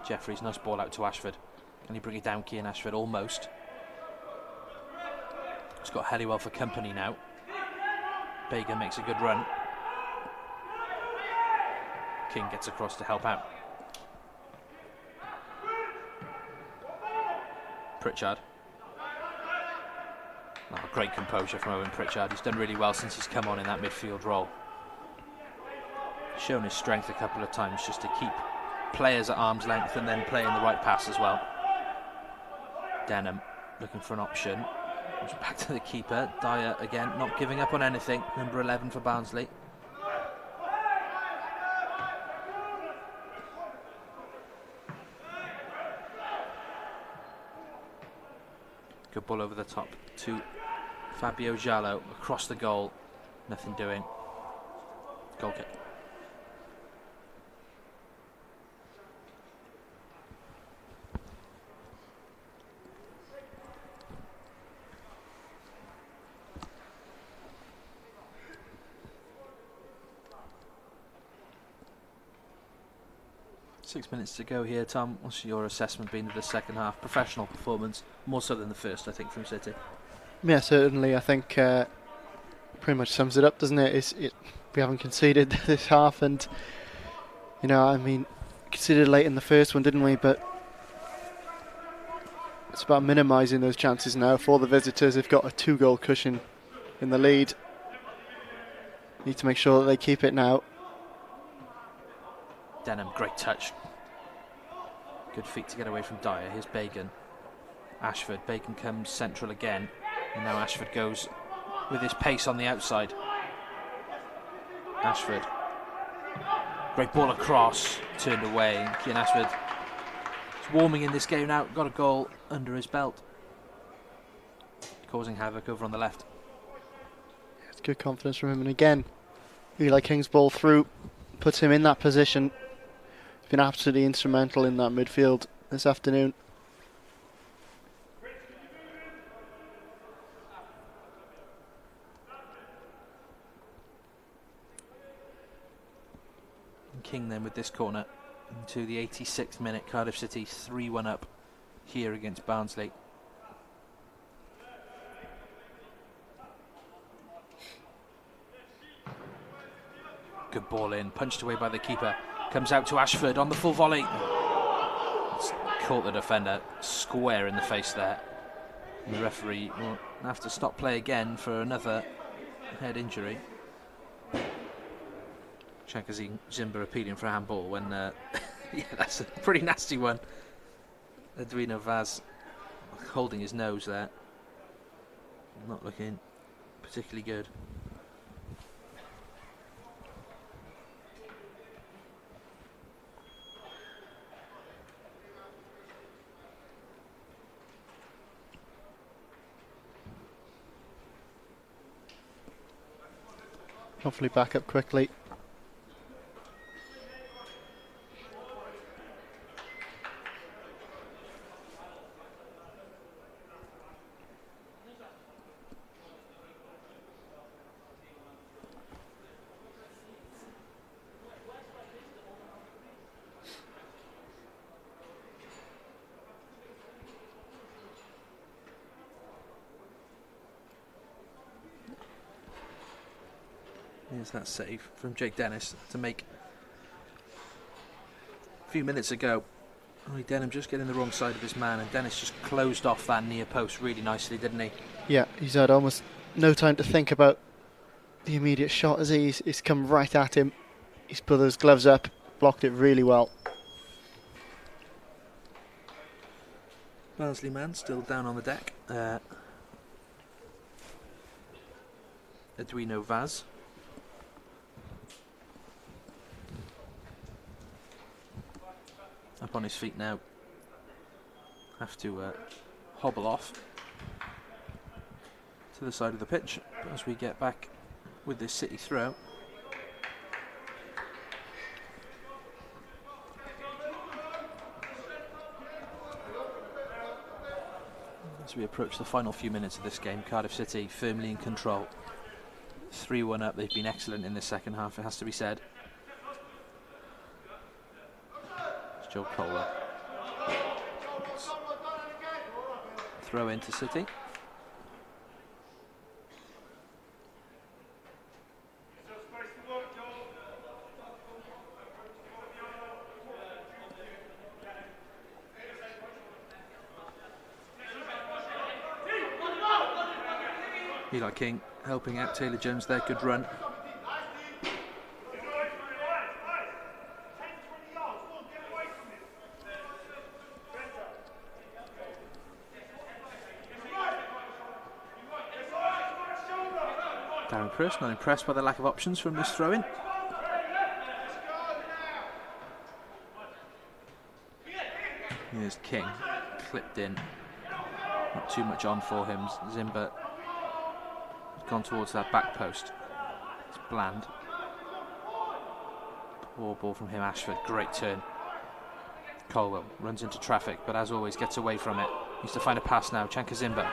Jeffries, nice ball out to Ashford. Can he bring it down, Cian Ashford? Almost. He's got Helliwell for company now. Baker makes a good run. King gets across to help out. Pritchard. Oh, great composure from Owen Pritchard. He's done really well since he's come on in that midfield role. Shown his strength a couple of times just to keep players at arm's length and then playing the right pass as well. Denham looking for an option. Goes back to the keeper. Dyer again, not giving up on anything. Number 11 for Barnsley. Good ball over the top to Fabio Giallo across the goal. Nothing doing. Goal kick. Six minutes to go here, Tom. What's your assessment been of the second half? Professional performance, more so than the first, I think, from City. Yeah, certainly. I think pretty much sums it up, doesn't it? We haven't conceded this half, and I mean, conceded late in the first one, didn't we? But it's about minimising those chances now for the visitors. They've got a 2-goal cushion in the lead. Need to make sure that they keep it now. Denham, great touch. Good feet to get away from Dyer. Here's Bagan. Ashford. Bacon comes central again. And now Ashford goes with his pace on the outside. Ashford. Great ball across. Turned away. Kian Ashford is warming in this game now. Got a goal under his belt. Causing havoc over on the left. It's good confidence from him. And again, Eli King's ball through puts him in that position. He's been absolutely instrumental in that midfield this afternoon. King then with this corner into the 86th minute. Cardiff City 3-1 up here against Barnsley. Good ball in, punched away by the keeper. Comes out to Ashford on the full volley. It's caught the defender square in the face there. And the referee will have to stop play again for another head injury. Zimba appealing for a handball when yeah, that's a pretty nasty one. Edwino Vaz holding his nose there, not looking particularly good. Hopefully back up quickly. Here's that save from Jake Dennis to make a few minutes ago. Only Denham just getting the wrong side of his man, and Dennis just closed off that near post really nicely, didn't he? Yeah, he's had almost no time to think about the immediate shot as he's come right at him. He's put those gloves up, blocked it really well. Barnsley man still down on the deck. Edwino Vaz. Up on his feet now. Have to hobble off to the side of the pitch as we get back with this City throw. As we approach the final few minutes of this game, Cardiff City firmly in control. 3-1 up. They've been excellent in the second half, it has to be said. Joe Colwell. Throw into City. Eli King helping out Taylor Jones there, good run. Darren Chris not impressed by the lack of options from this throw-in. Here's King, clipped in. Not too much on for him. Zimba has gone towards that back post. It's bland. Poor ball from him, Ashford. Great turn. Colwell runs into traffic, but as always gets away from it. Needs to find a pass now. Chanka Zimba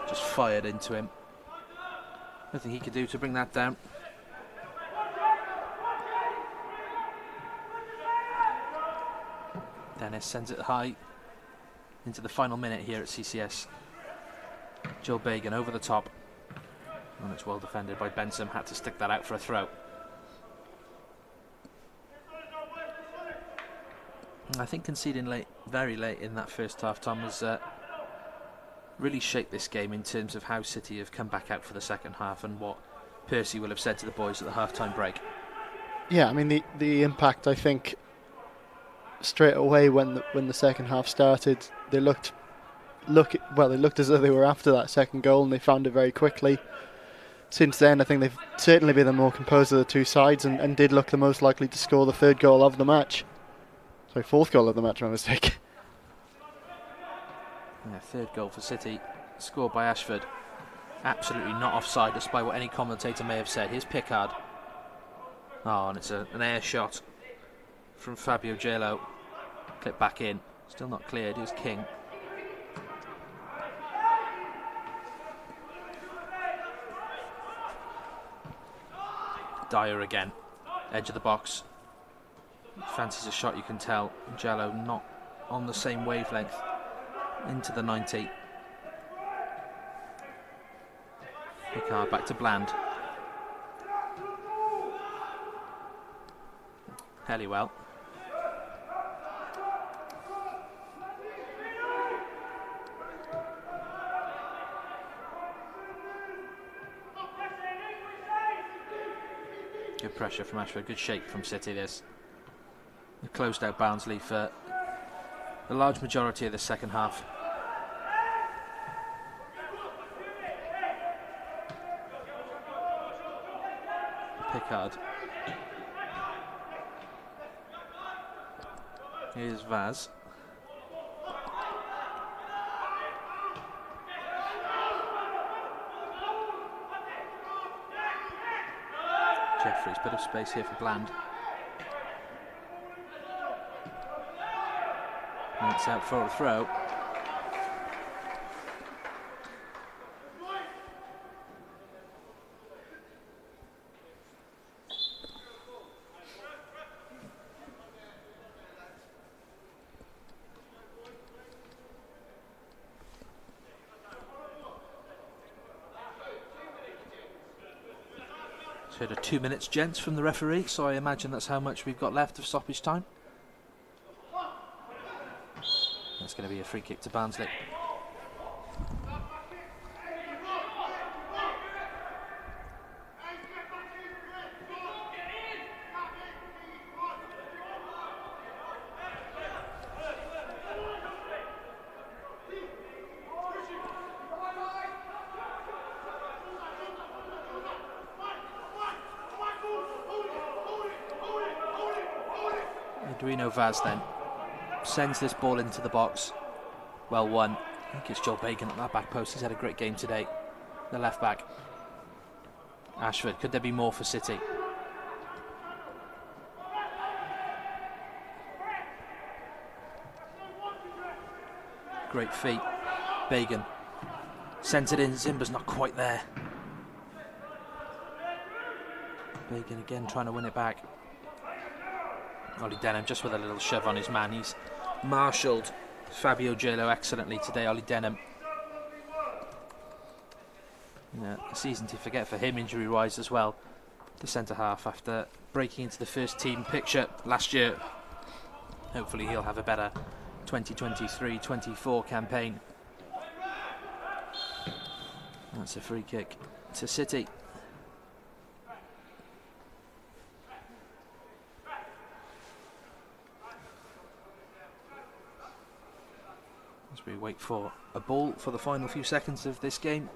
just fired into him. Nothing he could do to bring that down. Dennis sends it high into the final minute here at CCS. Joe Bagan over the top. And it's well defended by Benson. Had to stick that out for a throw. I think conceding late, very late in that first half, Tom, has really shaped this game in terms of how City have come back out for the second half and what Percy will have said to the boys at the half-time break. Yeah, I mean the impact, I think, straight away when the second half started, they looked as though they were after that second goal, and they found it very quickly. Since then, I think they've certainly been the more composed of the two sides, and did look the most likely to score the third goal of the match. Sorry, fourth goal of the match, my mistake. Yeah, third goal for City, scored by Ashford. Absolutely not offside, despite what any commentator may have said. Here's Pickard. Oh, and it's an air shot from Fabio Gelo. Clip back in. Still not cleared. Here's King. Dyer again. Edge of the box. Fancies a shot, you can tell. Gelo not on the same wavelength. Into the 90. Pickard back to Bland. Helliwell. Good pressure from Ashford, good shake from City this. They closed out Barnsley for the large majority of the second half. Pickard. Here's Vaz. Jeffries, bit of space here for Bland. And it's out for a throw. So 2 minutes, gents, from the referee, so I imagine that's how much we've got left of stoppage time. That's going to be a free kick to Barnsley. Edwino Vaz then sends this ball into the box. Well won. I think it's Joel Bagan at that back post. He's had a great game today. The left back. Ashford. Could there be more for City? Great feet. Bagan sends it in. Zimba's not quite there. Bagan again trying to win it back. Ollie Denham just with a little shove on his man. He's marshalled Fabio Gelo excellently today, Ollie Denham. Yeah, a season to forget for him injury-wise as well. The centre-half after breaking into the first team picture last year. Hopefully he'll have a better 2023-24 campaign. That's a free kick to City. As we wait for a ball for the final few seconds of this game.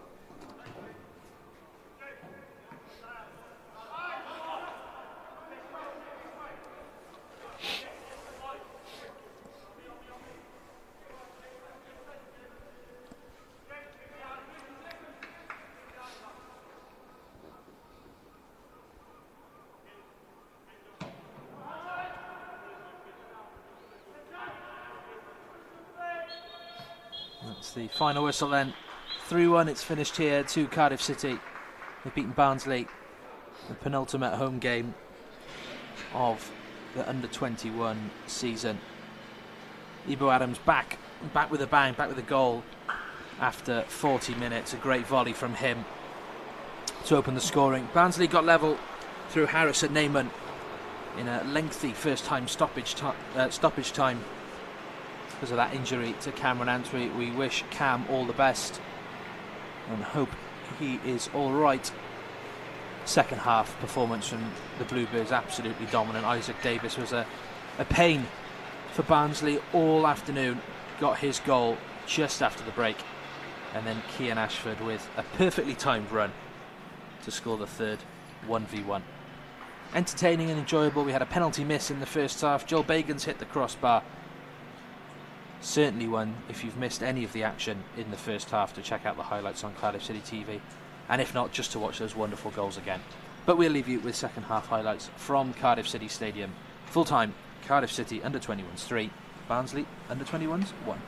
That's the final whistle then. 3-1, it's finished here to Cardiff City. They've beaten Barnsley, the penultimate home game of the under-21 season. Ebo Adams back with a bang, back with a goal. after 40 minutes. A great volley from him to open the scoring. Barnsley got level through Harris and Neyman in a lengthy first-time stoppage time because of that injury to Cameron Antwi. We wish Cam all the best and hope he is all right. Second half performance from the Bluebirds, absolutely dominant. Isaac Davis was a pain for Barnsley all afternoon. Got his goal just after the break, and then Kian Ashford with a perfectly timed run to score the third 1v1. Entertaining and enjoyable. We had a penalty miss in the first half. Joel Bagans hit the crossbar. Certainly one, if you've missed any of the action in the first half, to check out the highlights on Cardiff City TV, and if not, just to watch those wonderful goals again. But we'll leave you with second half highlights from Cardiff City Stadium. Full time, Cardiff City under 21s 3, Barnsley under 21s 1.